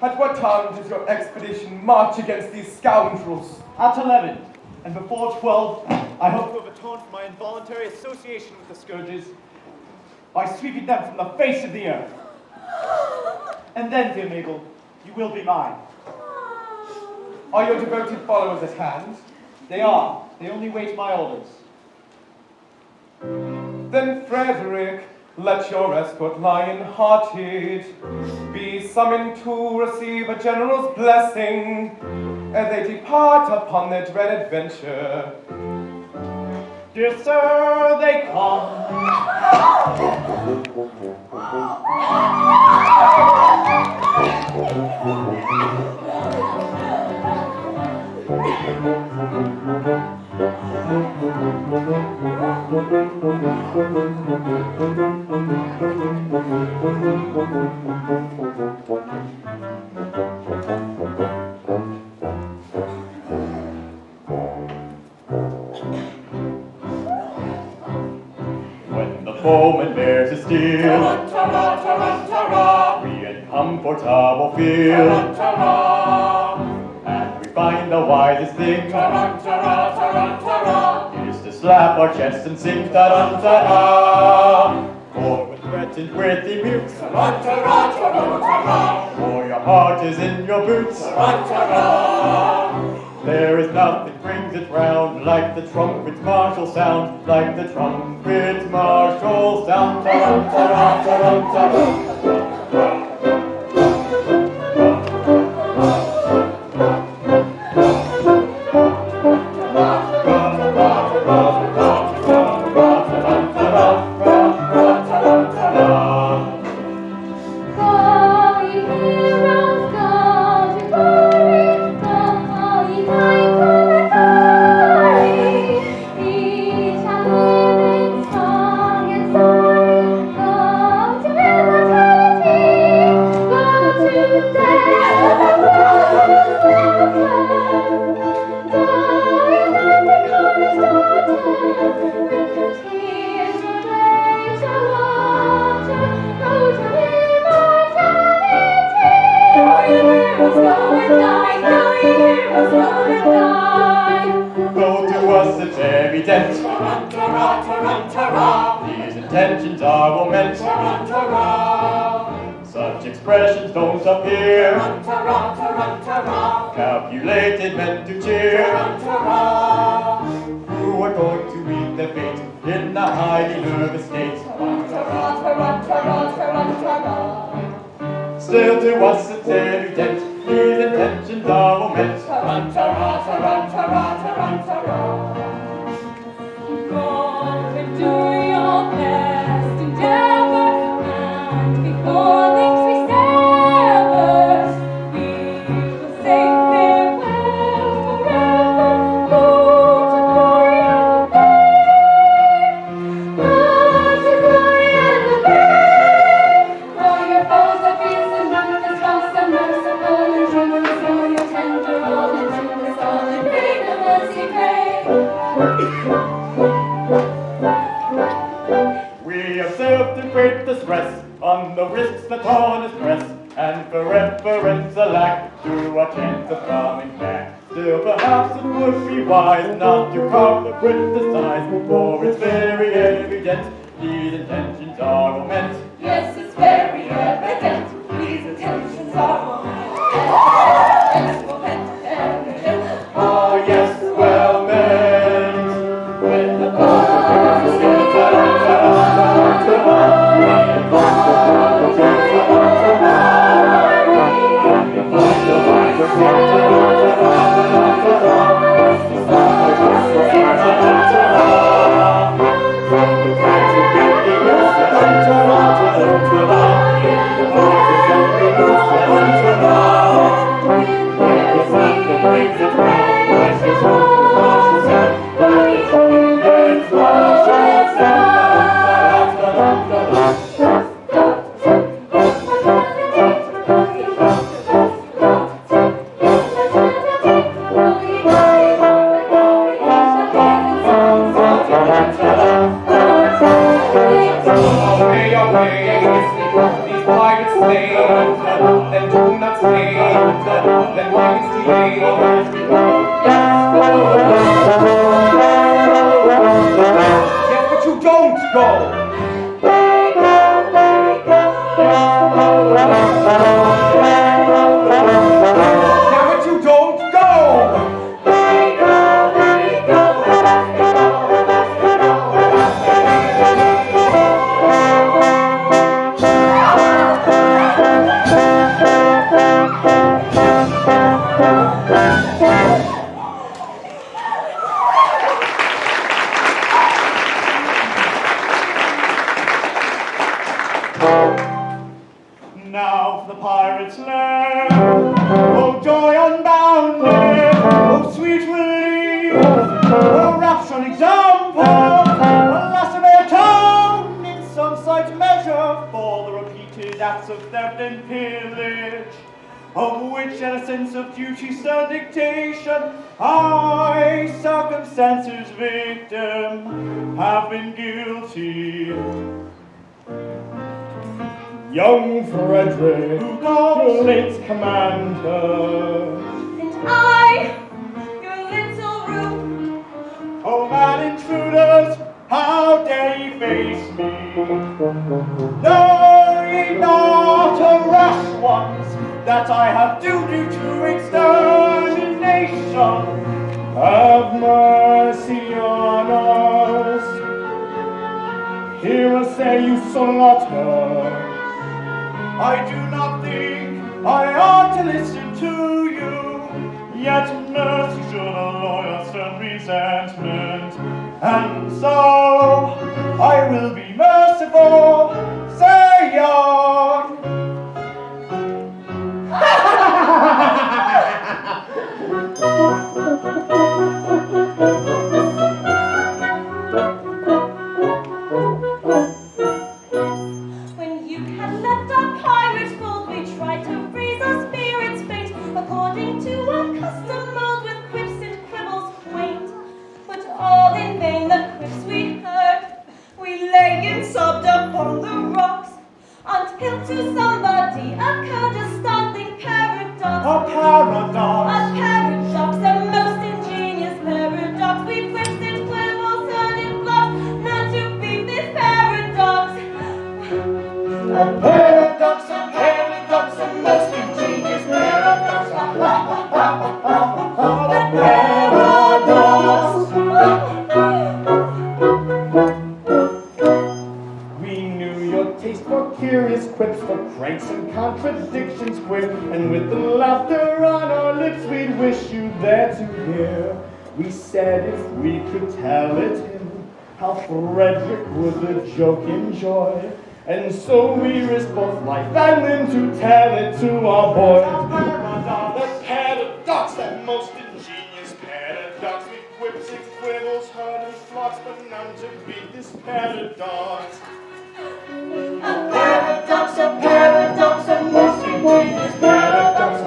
at what time does your expedition march against these scoundrels? At 11, and before 12, I hope to have atoned for my involuntary association with the scourges by sweeping them from the face of the earth. And then, dear Mabel, you will be mine. Are your devoted followers at hand? They are. They only wait my orders. Then, Frederick, let your escort lion-hearted be summoned to receive a general's blessing as they depart upon their dread adventure. Dear sir, they come. When the foeman bears his steel, we in comfortable feel, and we find the wisest thing is to slap our chests and sing ta-dum-ta-da. For when threatened with the mute, for your heart is in your boots, there is nothing brings it round like the trumpet's martial sound, like the trumpet's martial sound. Ta-dum, ta-dum, ta-dum, ta-dum. it's evident. His intentions are well meant. Such expressions don't appear. Calculated, meant to cheer. Who are going to meet their fate in a highly nervous state. Still to us it's evident, his intentions are well meant. Do your best endeavor, and before links we sever, we will say farewell forever. Go to glory and the fair, go to glory and the fair. For your foes are fierce and ruthless, false and merciful, and truthful, so your tender old and truthful soul, and pray the mercy pray. We observe the great distress on the risks that on us press, and for reference a lack to a chance of coming back. Still perhaps it would be wise not to carve or criticize, for it's very evident these intentions are well meant. Yes, it's very evident these intentions are well meant. Ah, yes, well meant. When the ball is Now for the pirate's lair. Oh, joy unbounded. Oh, sweet relief. Oh, rapture example. Alas, may atone in some slight measure for the repeated acts of theft and pillage, of which at a sense of duty stern dictation, I, circumstances victim, have been guilty. Young Frederick, who goes late commander, And I, your little room, oh mad intruders, how dare ye face me? Know ye not, O rash ones, that I have duty to extermination? Have mercy on us. Hear us say you slaughter. I do not think I ought to listen to you, yet mercy should alloy us and resentment, and so I will be merciful, say on. when you had left our pirate fold, we tried to raise our spirits faint, according to our custom mold, with quips and quibbles quaint. But all in vain the quips we heard, we lay and sobbed upon the rocks, until to somebody occurred a startling paradox. A paradox. A paradox, a most ingenious paradox. We quips and paradox, a most ingenious paradox. We knew your taste for curious quips, for pranks and contradictions quick, and with the laughter on our lips, we'd wish you there to hear. We said if we could tell it him, how Frederick would the joke enjoy. And so we risked both life and limb to tell it to our boy. The paradox, that most ingenious paradox, with quips and quibbles, heard and flocks, but none to beat this paradox. A paradox, a most ingenious paradox.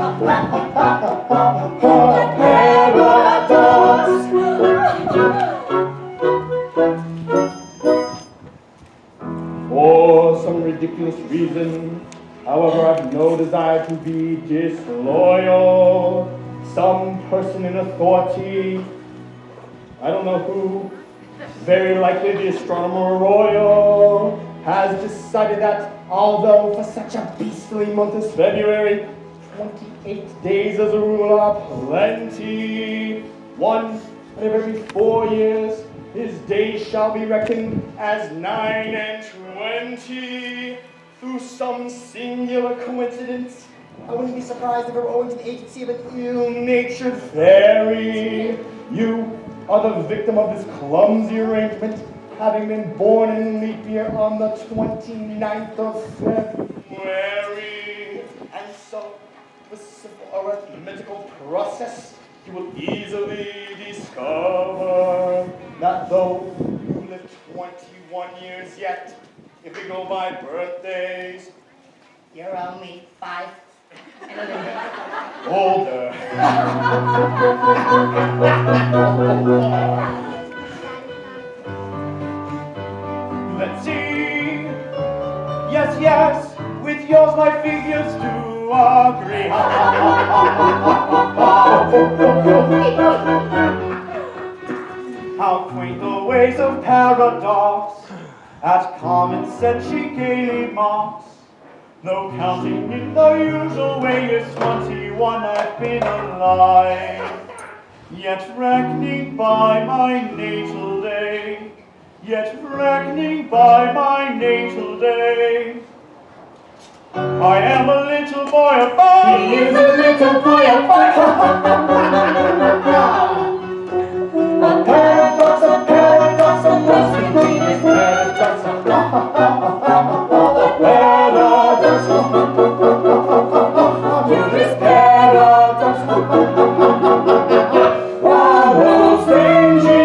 For some ridiculous reason, however, I've no desire to be disloyal. Some person in authority, I don't know who, very likely the Astronomer Royal, has decided that although for such a beastly month as February, 28 days as a rule are plenty, one out of every 4 years, his days shall be reckoned as 9 and 20. Through some singular coincidence, I wouldn't be surprised if it were owing to the agency of an ill-natured fairy. You are the victim of this clumsy arrangement, having been born in leap year on the 29th of February. And so, with simple arithmetical process, you will easily discover that though you live 21 years yet, if we go by birthdays, You're only 5 and a little. older. Let's see. Yes, with yours my figures do agree. How quaint the ways of paradox, at common sense she gaily mocks. Though counting in the usual way is 21 I've been alive, yet reckoning by my natal day, I am a little boy of 5. He is a little boy of 5. A paradox, a most ingenious paradox. This paradox. Most ingenious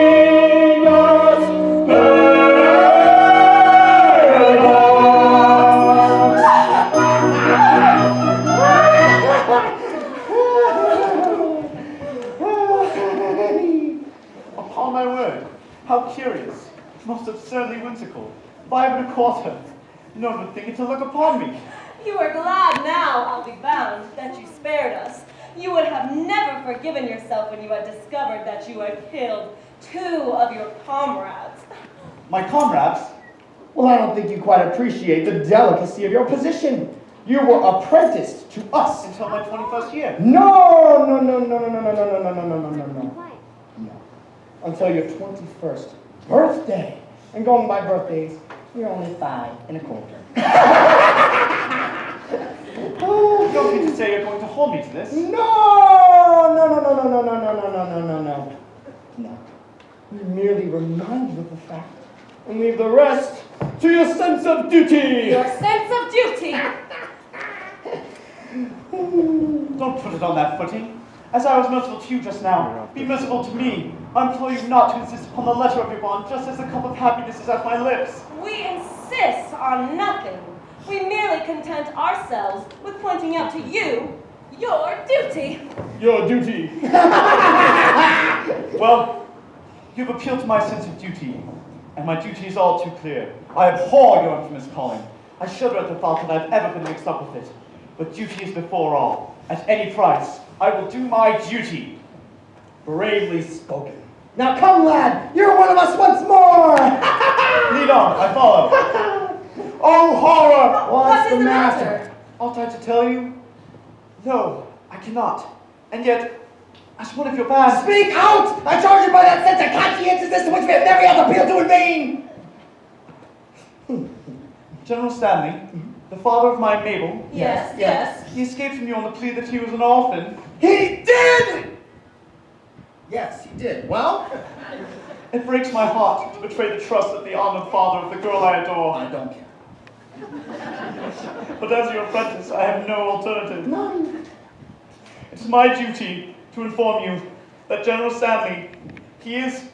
Upon my word, how curious, most absurdly whimsical. 5 1/4. No one would think it to look upon me. You are glad now, I'll be bound, that you spared us. You would have never forgiven yourself when you had discovered that you had killed 2 of your comrades. My comrades? Well, I don't think you quite appreciate the delicacy of your position. You were apprenticed to us until my 21st year. No. Until your 21st birthday. And going by birthdays, you're only 5 1/4. You don't mean to say you're going to hold me to this? No. We merely remind you of the fact and leave the rest to your sense of duty. Your sense of duty! Don't put it on that footing. As I was merciful to you just now, be merciful to me. I implore you not to insist upon the letter of your bond, just as the cup of happiness is at my lips. We insist on nothing. We merely content ourselves with pointing out to you your duty. Your duty. Well, you've appealed to my sense of duty, and my duty is all too clear. I abhor your infamous calling. I shudder at the thought that I've ever been mixed up with it. But duty is before all. At any price, I will do my duty. Bravely spoken. Now come, lad, you're one of us once more. Lead on, I follow. Oh, horror! What What is the matter? Ought I to tell you? No, I cannot. And yet, as one of your band... Speak out! I charge you by that sense of conscientiousness to which we have never yet appealed to in vain! General Stanley, the father of my Mabel, Yes, yes. he escaped from you on the plea that he was an orphan. He did! Yes, he did. Well? It breaks my heart to betray the trust of the honored father of the girl I adore. I don't care. But as your apprentice, I have no alternative. None. It is my duty to inform you that General Stanley, he is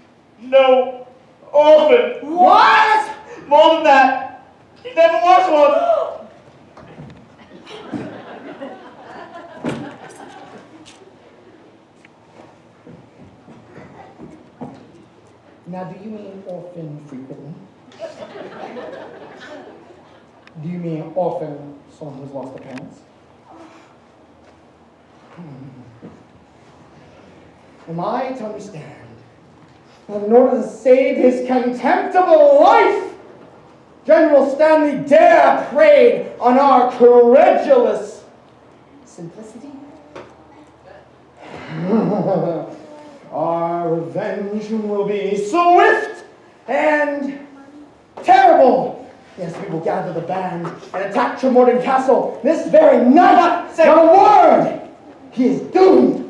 no orphan. What? More than that, he never was one. Now, do you mean orphan frequently? Do you mean orphan someone who's lost their parents? Am I to understand that in order to save his contemptible life, General Stanley dare prey on our credulous simplicity? Our revenge will be swift and terrible. Yes, we will gather the band and attack Tremorden Castle this very night. Not a word! He is doomed.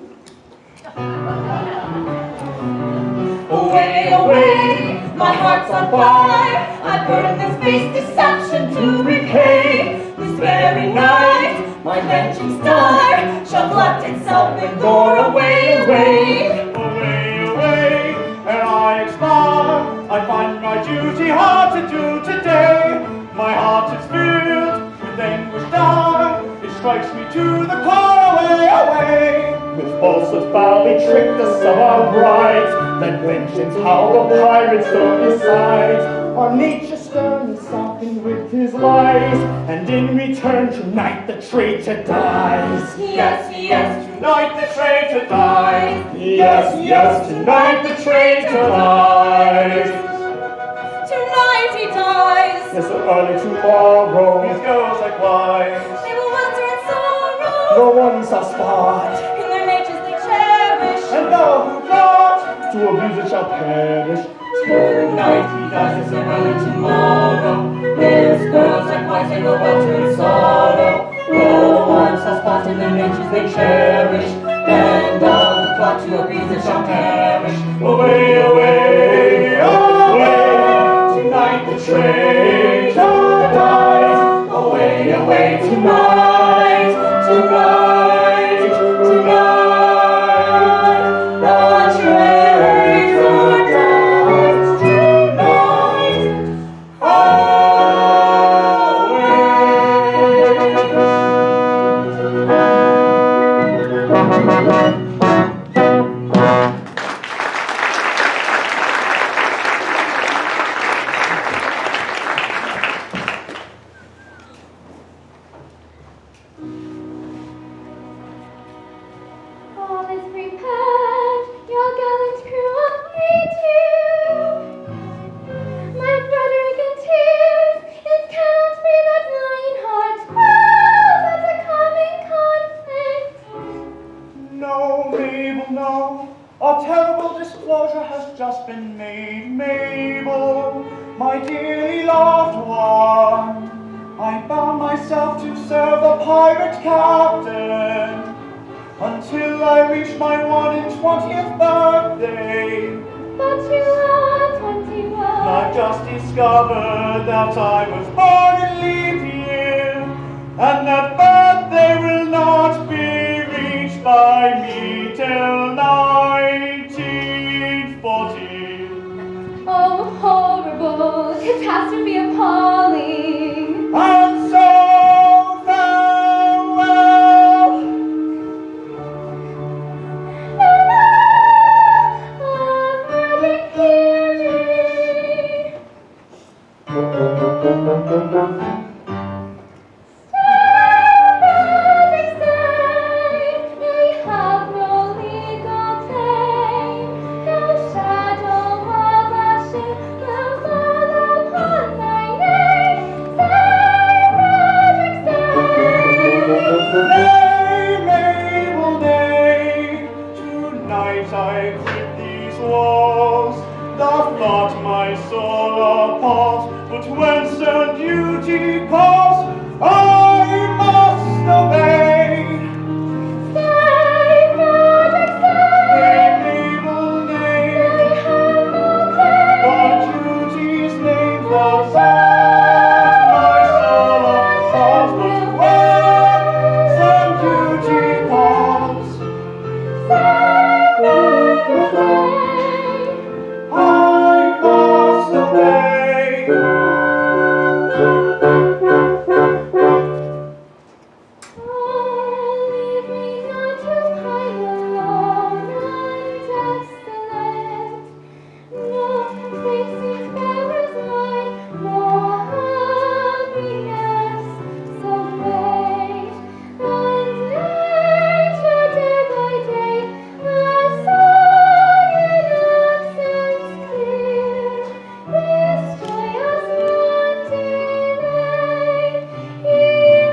Away, away, my heart's on fire. I burn this base deception to repay. This very night, my vengeance star shall glut itself in gore. Away, away. Away, away, ere I expire, I find my duty hard to do today. My heart is filled with anguish dire, it strikes me to the core. Away, away, with falsehood foully tricked us of our brides, that vengeance how the pirate so decides. Our nature stern is softened with his lies, and in return tonight the traitor dies. Yes, yes, Tonight the traitor dies. Yes, yes, tonight the traitor dies. tonight he dies. Yes, early tomorrow, These girls likewise. They will wonder in sorrow. no one shall spot, In their natures they cherish. and thou who brought to abuse it shall perish. Tonight he dies as early tomorrow. His girls likewise they will welter in sorrow. No one shall spot in their natures they cherish. And all who plot to abuse it shall perish. Away, away, away. Tonight the traitor dies. Away, away tonight, tonight, tonight. The traitor dies tonight. All is prepared, your gallant crew of My Frederick in tears, it cannot be that lying hearts cries at the coming conflict. No, Mabel, no. A terrible disclosure has just been made. Mabel, my dearly loved one, I bound myself to serve the pirate captain until I reach my 120th birthday. But you are 21. I've just discovered that I was born in leap year, and that birthday will not be reached by me till 1940. Oh, horrible, catastrophe appalling. And so farewell. No, no, Frederick, hear me. Frederick, stay, we have no legal claim. No shadow of a shame will fall upon thy name. Stay, Frederick, soul appalls, but when stern duty calls, I must obey. Stay, Frederick, stay. Naval name, They have no claim. but duty's name the same. My soul appalls, but when stern duty calls, I must obey. Leave me not to pine alone and desolate. No faces bearers mine, no happiness so great. And nature day by day has sung in accents clear this joyous wanting lay. He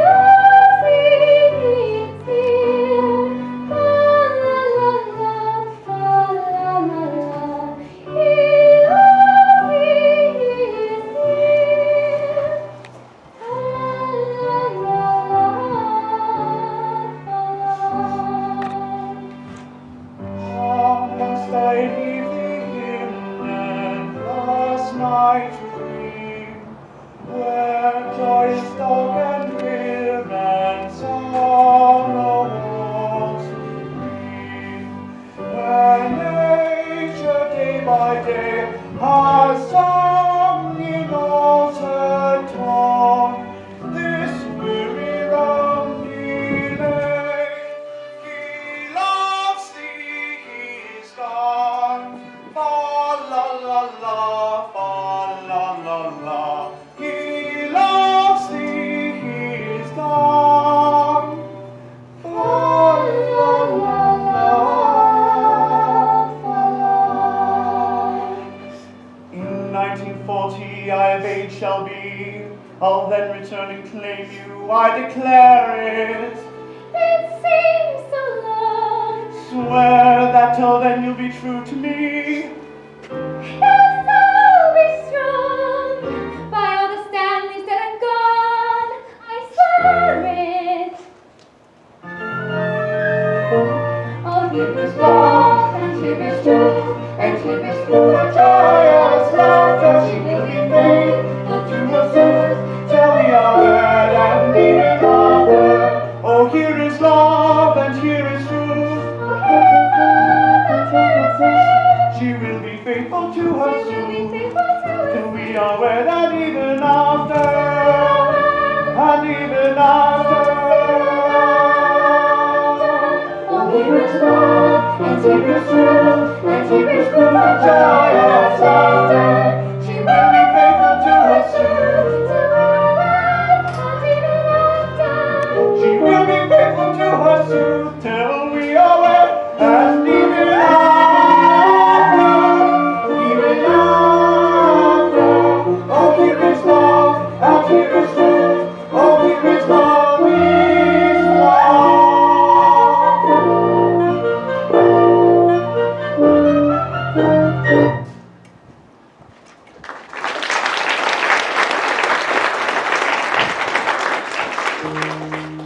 loves thee, he is here. Fa la la la, fa la la la. He loves thee, he is here. Fa la la la, fa Must I leave thee here and last night to dream, where joy is dark and grim and sorrow walks supreme, where nature day by day has sung in altered tone this weary round delay. He loves thee, he's gone. Fa la la la, fa la la la. He loves thee, he's gone. Fa la la la, fa la. In 1940 I of age shall be. I'll then return and claim you, I declare it. It seems so long. Swear that till then you'll be true to me. Your soul be strong. By all the Stanleys that are gone, I swear it. Oh, here is love, and here is truth, and here is true joyous laughter. She will be faithful to her sooth till we are wed and near after. Oh, here is love and here is truth. She will be faithful to her suit till we are wed and even after. And even after. Oh, here is love, and here is truth, and here is proof of joyous laughter. She will be faithful to her suit. Till we are wed and even after. She will be faithful to her suit till we are wed and even after. Even after. Oh, here is love and here is truth. Oh, here is love is love.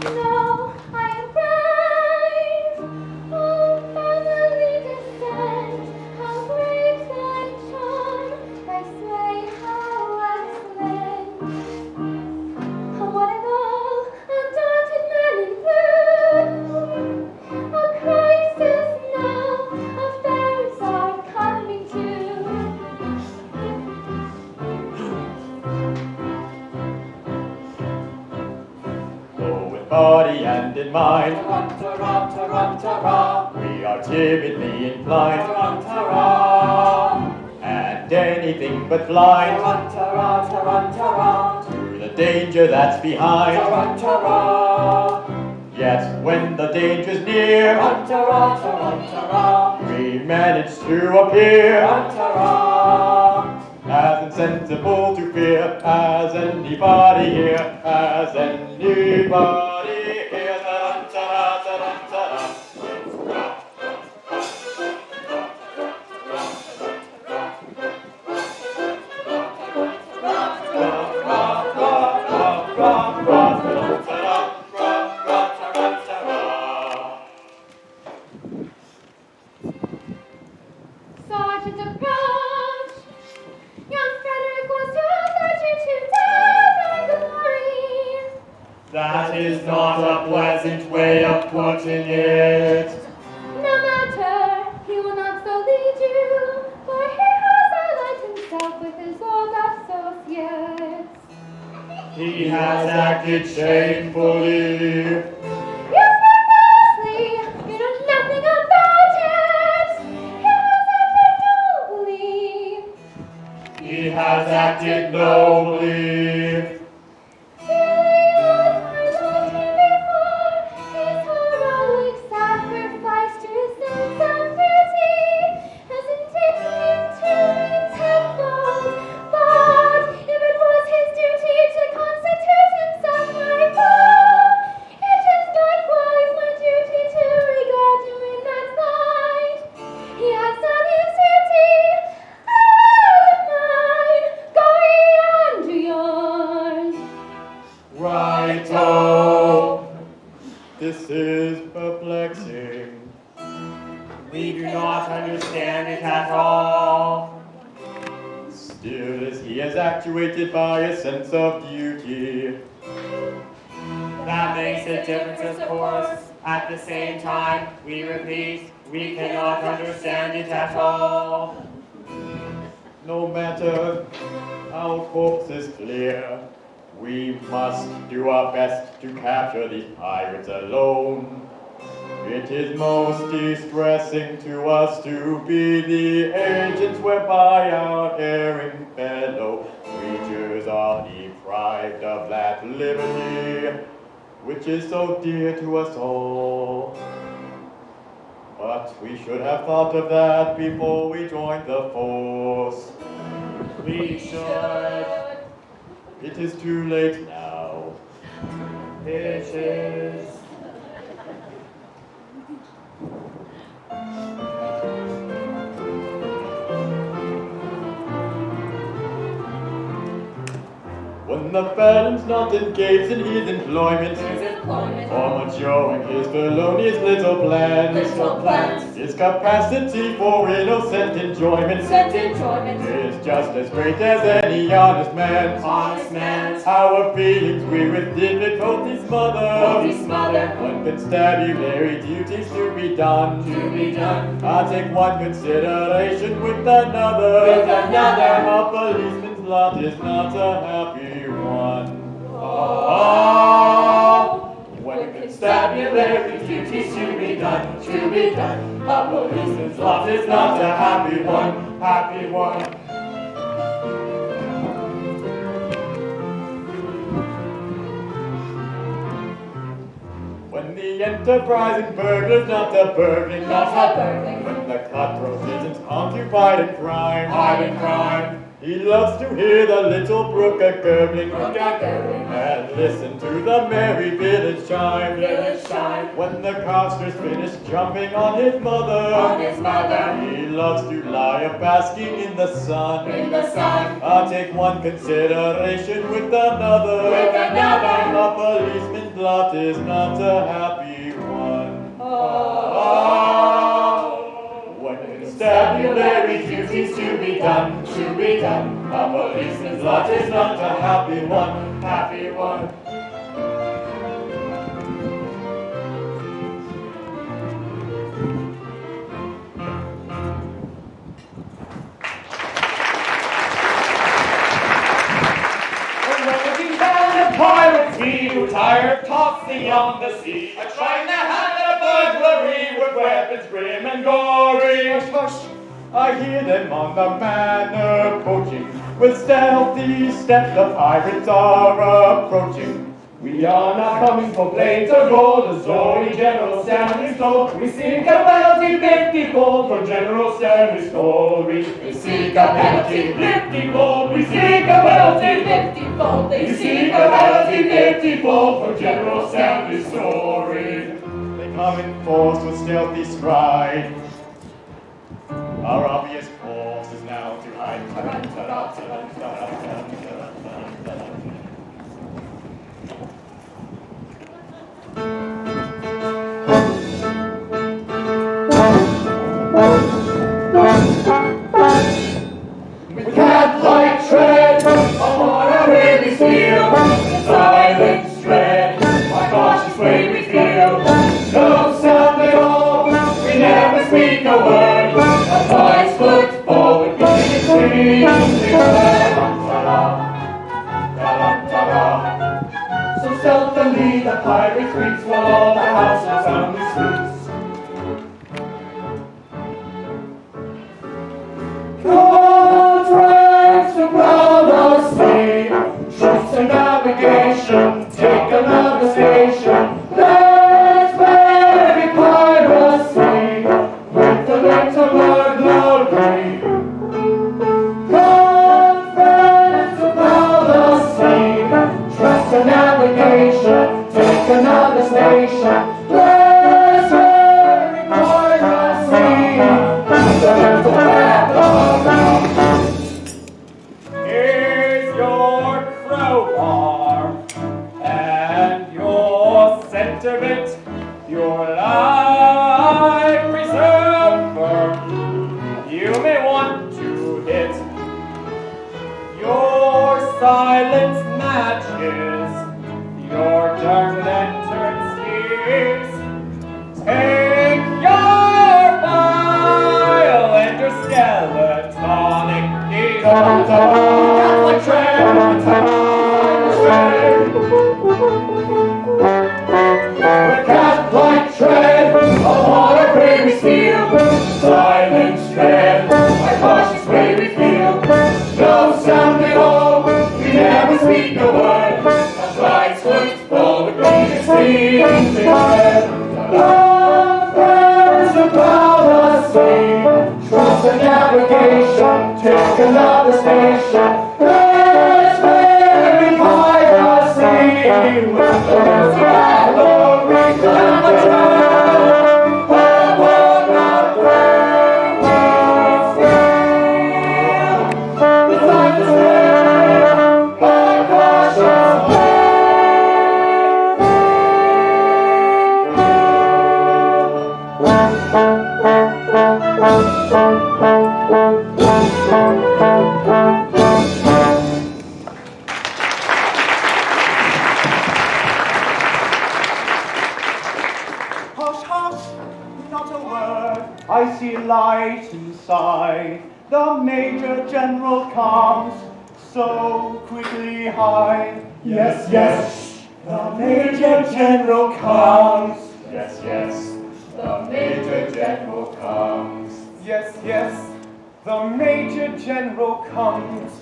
Now I am brave, oh family descent, how great thy charm, thy sway how excellent. One and all, undaunted men in blue, a crisis now, affairs are coming to. Oh, with body and in mind, we are timidly inclined, and anything but blind to the danger that's behind. Yet when the danger's near, we manage to appear as insensible to fear as anybody here, as anybody here. That is not a pleasant way of putting it. No matter, he will not so lead you, for he has allied himself with his old associates. He has acted shamefully. You speak falsely, you know nothing about it. He has acted nobly. He has acted nobly. This is perplexing. We do not understand it at all. Still, as he is actuated by a sense of duty, that makes a difference, of course. At the same time, we repeat, we cannot understand it at all. No matter, our course is clear. We must do our best to capture these pirates alone. It is most distressing to us to be the agents whereby our erring fellow creatures are deprived of that liberty which is so dear to us all. But we should have thought of that before we joined the force. We should. It is too late now. It is. When the felon's not engaged in his employment, or maturing his felonious little plans, his capacity for innocent enjoyment, is just as great as any honest man's. Our feelings we with difficulty smother, when constabulary duties to be done. I take one consideration with another. A policeman's lot is not a happy one. When constabulary duties to be done, a policeman's lot is not a happy one. When the enterprising burglar's not a burgling, when the cutthroat isn't occupied in crime, he loves to hear the little brook a-gurgling, and listen to the merry village chime. When the coster's finished jumping on his mother, he loves to lie a-basking in the sun. I'll take one consideration with another. A policeman's lot is not a happy one. When constabulary duties to be done, a policeman's lot is not a happy one. When looking down the pirates he who tired tossing on the sea, trying to handle a burglary with weapons grim and gory. Hush, I hear them on the manor poaching, with stealthy steps the pirates are approaching. We are not coming for plates or gold, as Zoe General Stanley told. We seek a penalty 50-fold for General Stanley's story. We seek a penalty 50-fold. We seek a penalty 50-fold. We seek a penalty 50-fold for General Stanley's story. They come in force with stealthy stride. Our obvious course is now to hide. With cat-like tread upon a wavy steel, silent tread. silence matches your dark lantern sticks. Take your file and your skeletonic needle. Catholic tread, with cat-like tread upon a gravy field. Silent tread, my cautious way we feel. No sound at all, we never speak a word. As lights would fall with me, it's leaving tread. Love burns about us, trust and navigation, take another station. Let's play piracy with the gallery and the tread. But we're not where we feel. Beside the stair, our cautious Hush, hush, not a word. I see light inside. The Major General comes so quickly high. Yes, yes, the Major General comes. Yes, yes, the Major General comes. Yes, yes, the Major General comes.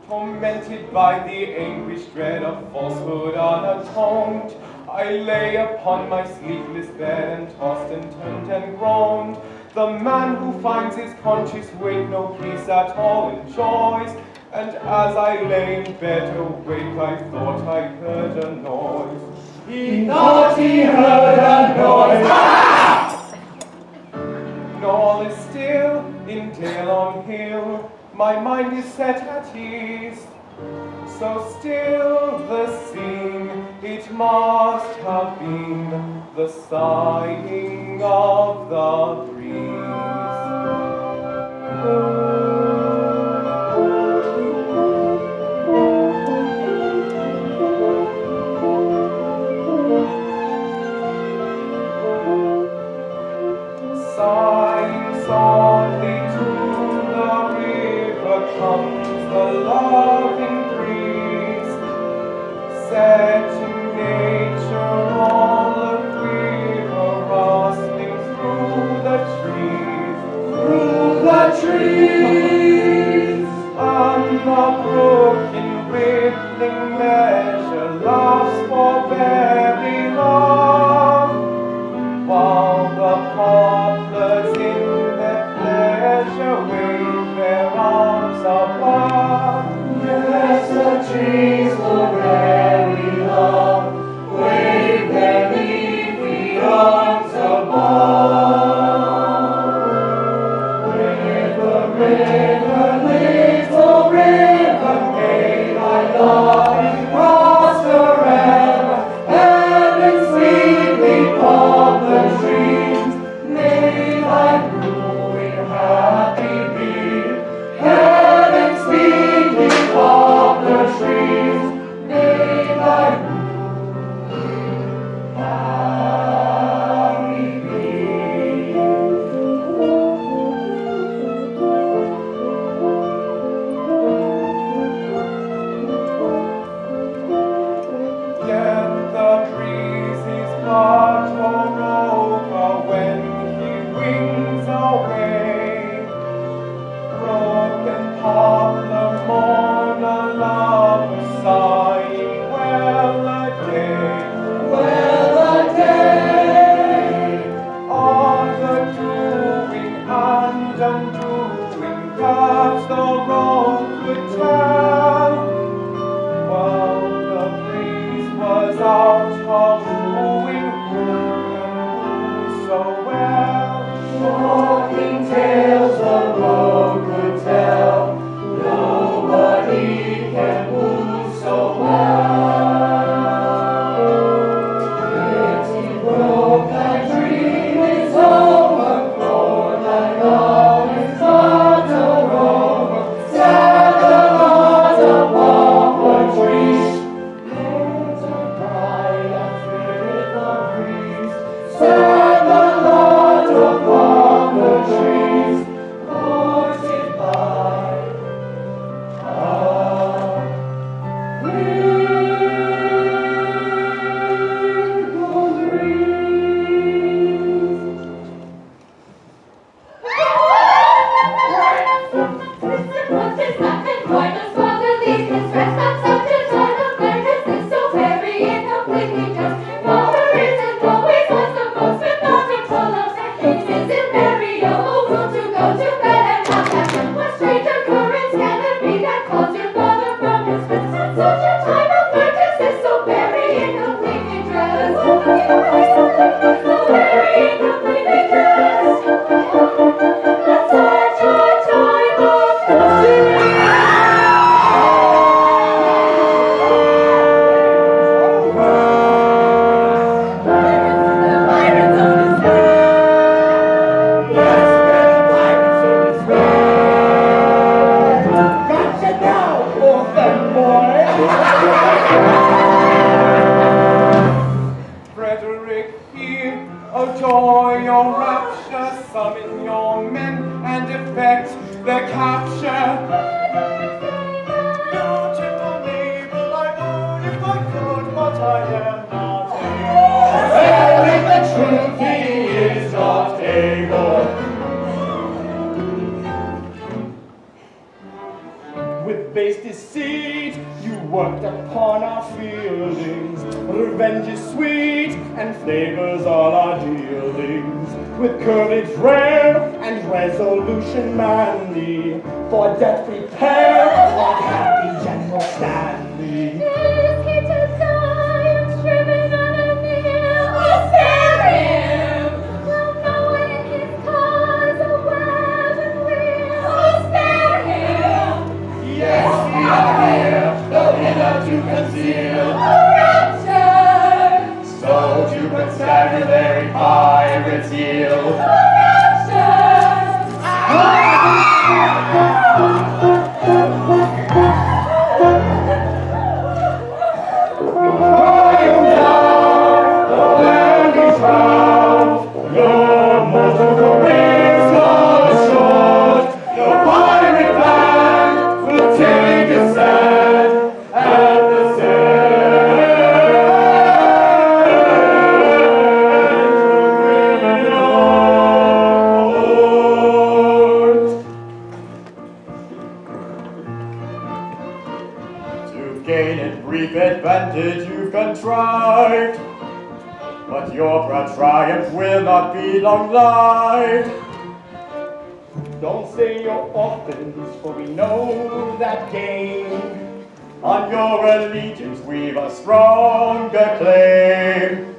Tormented by the anguish dread of falsehood unatoned, I lay upon my sleepless bed and tossed and turned and groaned. The man who finds his conscious weight no peace at all enjoys. And as I lay in bed awake, I thought I heard a noise. He thought he heard a noise. Ah! All is still in dale on hill. My mind is set at ease. So still the scene, it must have been the sighing of the breeze. Sighing softly to the river comes the loving breeze, setting nature all a quiver, rustling through the trees, and the brook in rippling measure laughs for very long, while the poplars in their pleasure wave their arms above. Yes, the trees for very long wave their leafy arms above. With the river, little river, may thy loving prosper ever, and in sweetly poplar trees may thy brewing happy be. Heaven's Don't say your orphans, for we know that game. On your allegiance we've a stronger claim.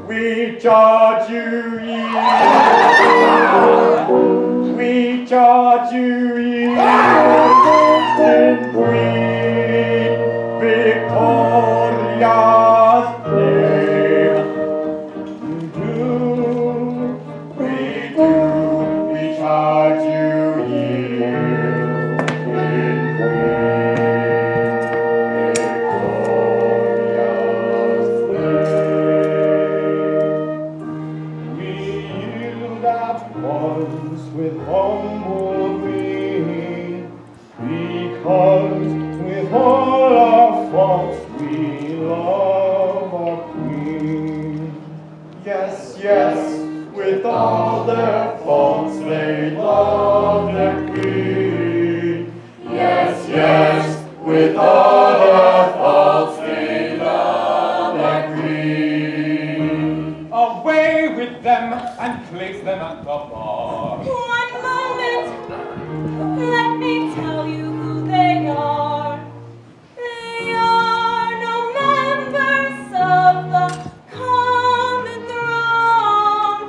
We charge you, ye. We charge you, ye. In Queen Victoria's name. We charge you here in Queen Victoria's name. We yield at once with humble green, because with all our faults we love our Queen. Yes, yes, with all their faults they love their Queen. Yes, yes, with all their faults they love their Queen. Away with them and place them at the bar. One moment, let me tell you who they are. They are no members of the common throng.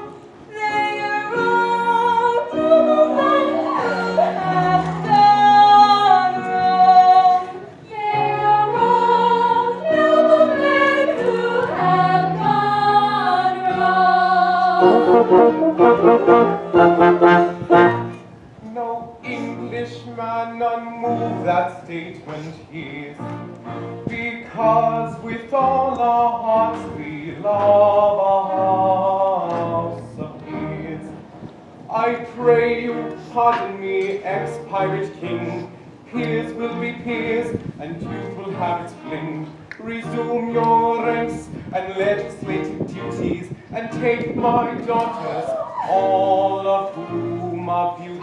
They are all noblemen who have done wrong. They are all noblemen who have gone wrong. No Englishman unmove that statement is, because with all our hearts we love our house of his. I pray you pardon me, ex-pirate king. Peers will be peers, and youth will have its fling. Resume your ranks and legislative duties, and take my daughters, all of whom are beauties.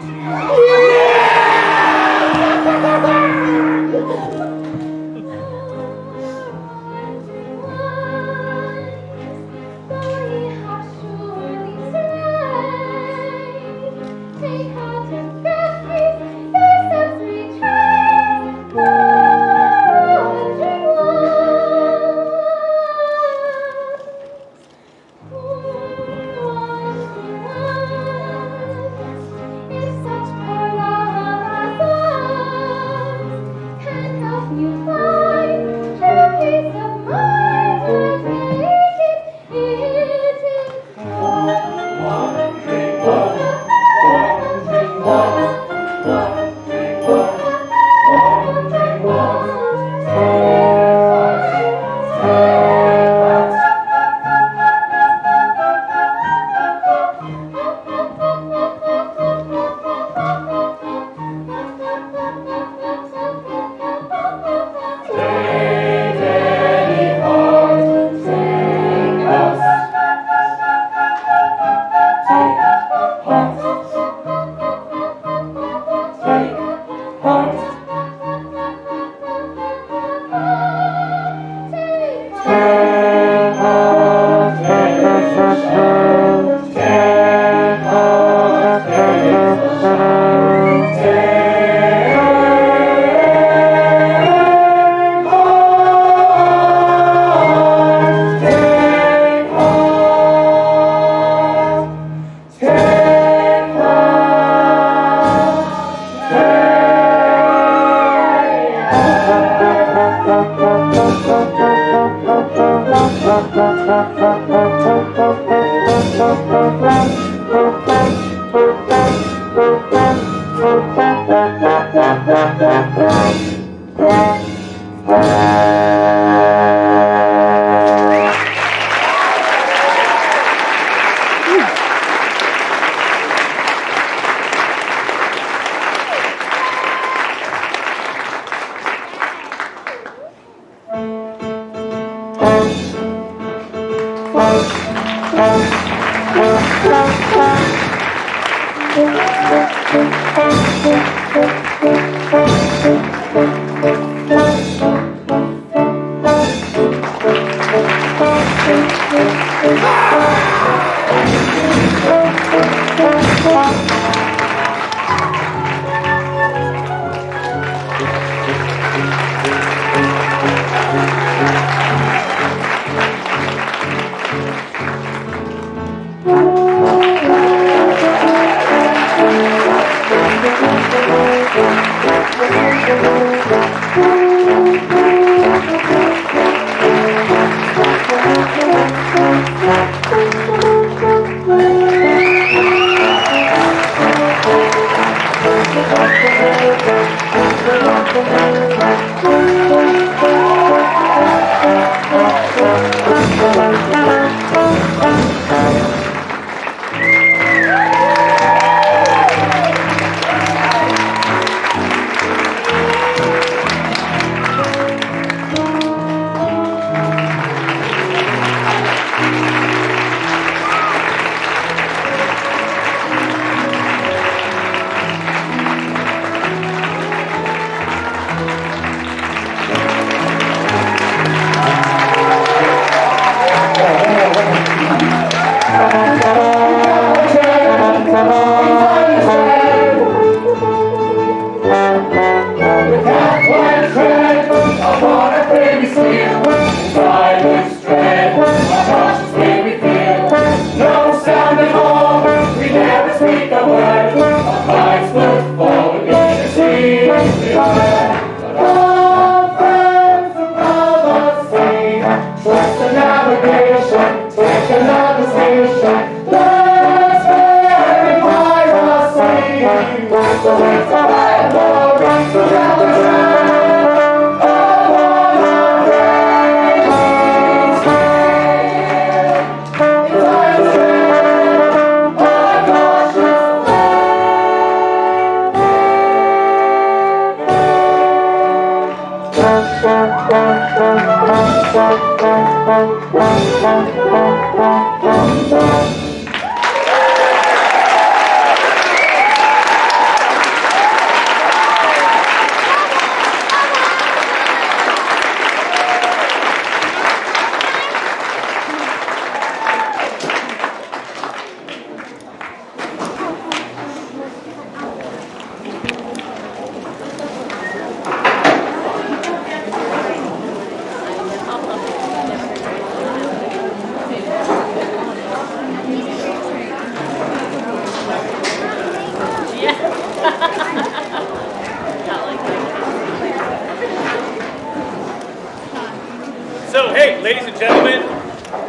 So, hey, ladies and gentlemen,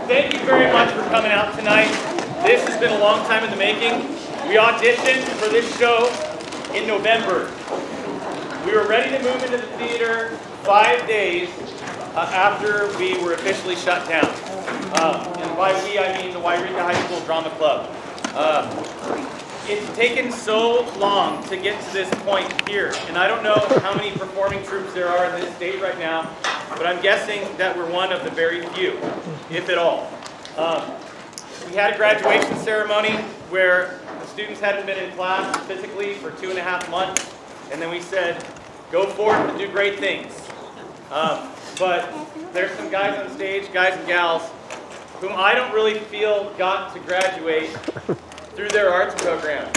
thank you very much for coming out tonight. This has been a long time in the making. We auditioned for this show in November. We were ready to move into the theater 5 days after we were officially shut down. And by we, I mean the Yreka HS Drama Club. It's taken so long to get to this point here, and I don't know how many performing troupes there are in this state right now, but I'm guessing that we're one of the very few, if at all. We had a graduation ceremony where the students hadn't been in class physically for 2.5 months, and then we said, go forth and do great things. But there's some guys on stage, guys and gals, whom I don't really feel got to graduate through their arts program.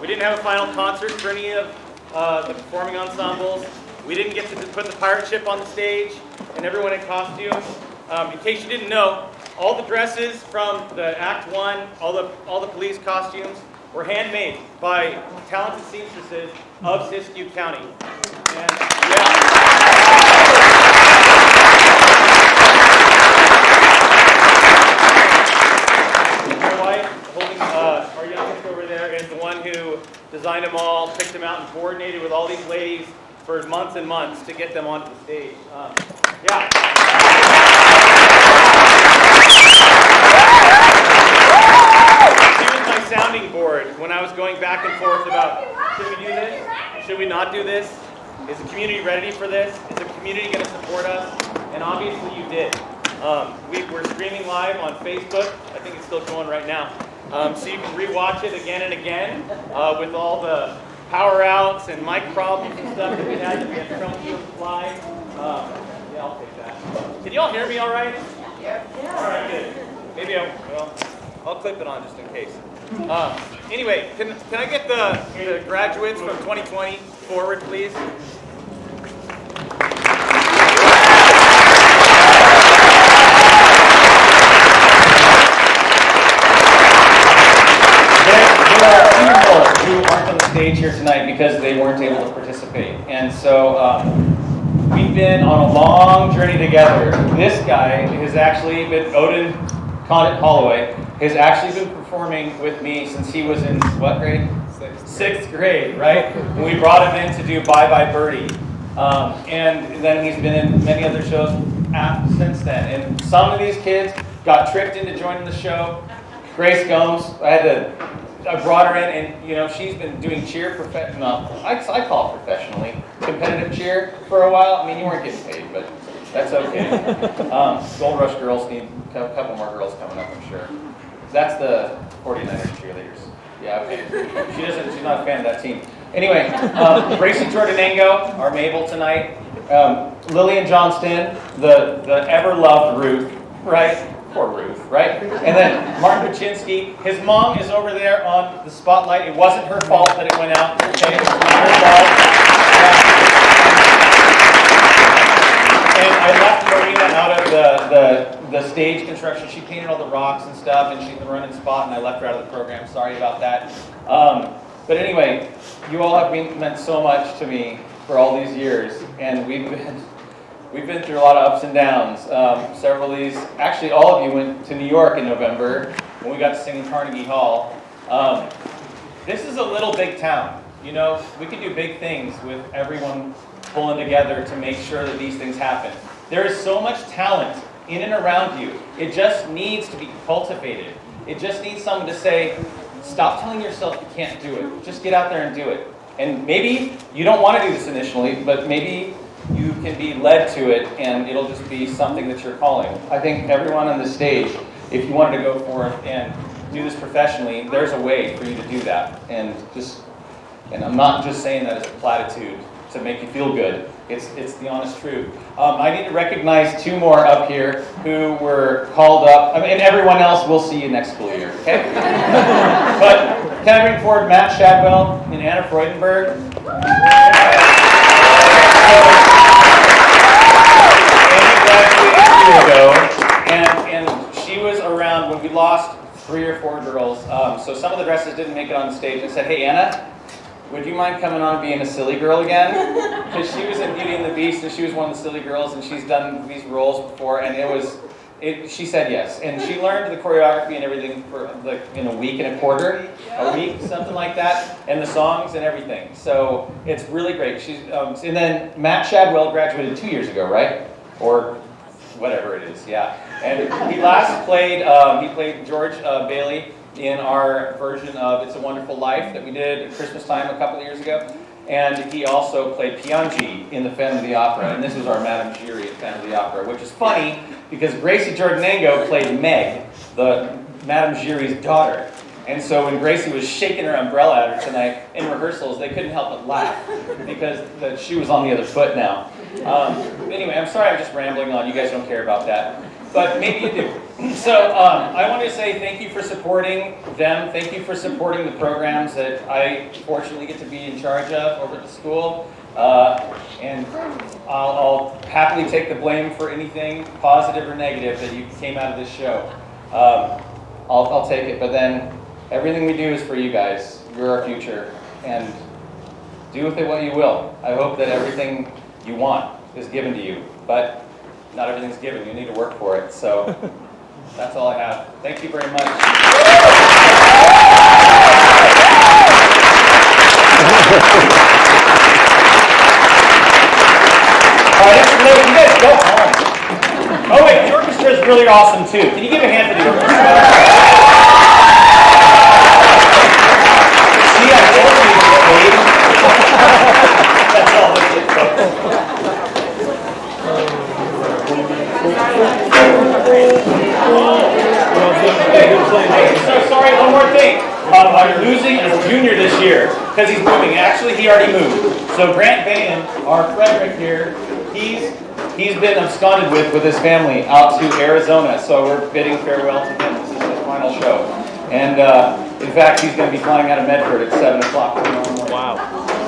We didn't have a final concert for any of the performing ensembles. We didn't get to put the pirate ship on the stage and everyone in costume. In case you didn't know, all the dresses from the Act 1, all the police costumes were handmade by talented seamstresses of Siskiyou County. And yeah. and coordinated with all these ladies for months and months to get them onto the stage. Yeah. She was my sounding board when I was going back and forth about, should we do this? Should we not do this? Is the community ready for this? Is the community going to support us? And obviously you did. We're streaming live on Facebook. I think it's still going right now. So you can rewatch it again and again with all the power outs and mic problems and stuff that we had trouble with live. Yeah, I'll take that. Can you all hear me all right? Yeah. All right, good. Maybe I'll clip it on just in case. Anyway, can I get the graduates from 2020 forward, please? There are two more who aren't on the stage here tonight because they weren't able to participate. And so we've been on a long journey together. This guy has actually been, Odin Holloway, has actually been performing with me since he was in what grade? Sixth grade, right? And we brought him in to do Bye Bye Birdie. And then he's been in many other shows since then. And some of these kids got tricked into joining the show. Grace Gomes, I brought her in, and she's been doing cheer I call it professionally, competitive cheer for a while. I mean, you weren't getting paid, but that's okay. Gold Rush girls need a couple more girls coming up, I'm sure. That's the 49ers cheerleaders. Yeah, okay. She's not a fan of that team. Anyway, Gracie Jordanengo, our Mabel tonight. Lillian Johnston, the ever-loved Ruth, right? Poor Ruth, right? And then Martin Paczynski. His mom is over there on the spotlight. It wasn't her fault that it went out. Okay? It was not her fault. And I left Marina out of the stage construction. She painted all the rocks and stuff, and she's the running spot, and I left her out of the program. Sorry about that. But anyway, you all have meant so much to me for all these years, and we've been through a lot of ups and downs. Several of these, actually all of you went to New York in November when we got to sing in Carnegie Hall. This is a little big town. We can do big things with everyone pulling together to make sure that these things happen. There is so much talent in and around you. It just needs to be cultivated. It just needs someone to say, stop telling yourself you can't do it. Just get out there and do it. And maybe you don't want to do this initially, but maybe you can be led to it, and it'll just be something that you're calling. I think everyone on the stage, if you wanted to go forward and do this professionally, there's a way for you to do that. And I'm not just saying that as a platitude to make you feel good. It's the honest truth. I need to recognize two more up here who were called up. And everyone else, we'll see you next school year, okay? But can I bring forward Matt Shadwell and Anna Freudenberg? And she was around when we lost 3 or 4 girls. So some of the dresses didn't make it on the stage. I said, hey, Anna, would you mind coming on being a silly girl again? Because she was in Beauty and the Beast, and she was one of the silly girls, and she's done these roles before, and she said yes. And she learned the choreography and everything for in a week and a quarter, a week, something like that, and the songs and everything. So it's really great. And then Matt Shadwell graduated 2 years ago, right? Or whatever it is, yeah. And he last played, he played George Bailey in our version of It's a Wonderful Life that we did at Christmas time a couple of years ago. And he also played Piangi in the Phantom of the Opera. And this was our Madame Giry in Phantom of the Opera, which is funny because Gracie Jordanengo played Meg, the Madame Giry's daughter. And so when Gracie was shaking her umbrella at her tonight in rehearsals, they couldn't help but laugh because the shoe was on the other foot now. Anyway, I'm sorry I'm just rambling on. You guys don't care about that. But maybe you do. So I want to say thank you for supporting them. Thank you for supporting the programs that I fortunately get to be in charge of over at the school. And I'll happily take the blame for anything positive or negative that you came out of this show. I'll take it. But then everything we do is for you guys. You're our future. And do with it what you will. I hope that everything you want is given to you. But not everything's given. You need to work for it. So that's all I have. Thank you very much. right, it's late. You guys go home. Oh wait, the orchestra is really awesome too. Can you give a hand for the orchestra? See, I told you to get paid. That's all this is, folks. Hey, so sorry, one more thing. I'm losing a junior this year because he's moving. Actually, he already moved. So Grant Bain, our Frederick here, he's been absconded with his family out to Arizona. So we're bidding farewell to him. This is his final show. And in fact, he's going to be flying out of Medford at 7 o'clock tomorrow morning. Wow.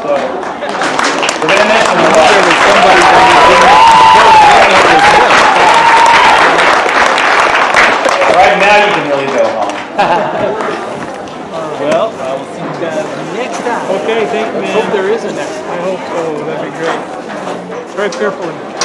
So we're going to miss him a lot. All right, now you can really go home. Well, I will see you guys next time. Okay, thank you, man. I hope there is a next time. I hope so. That'd be great. Drive careful.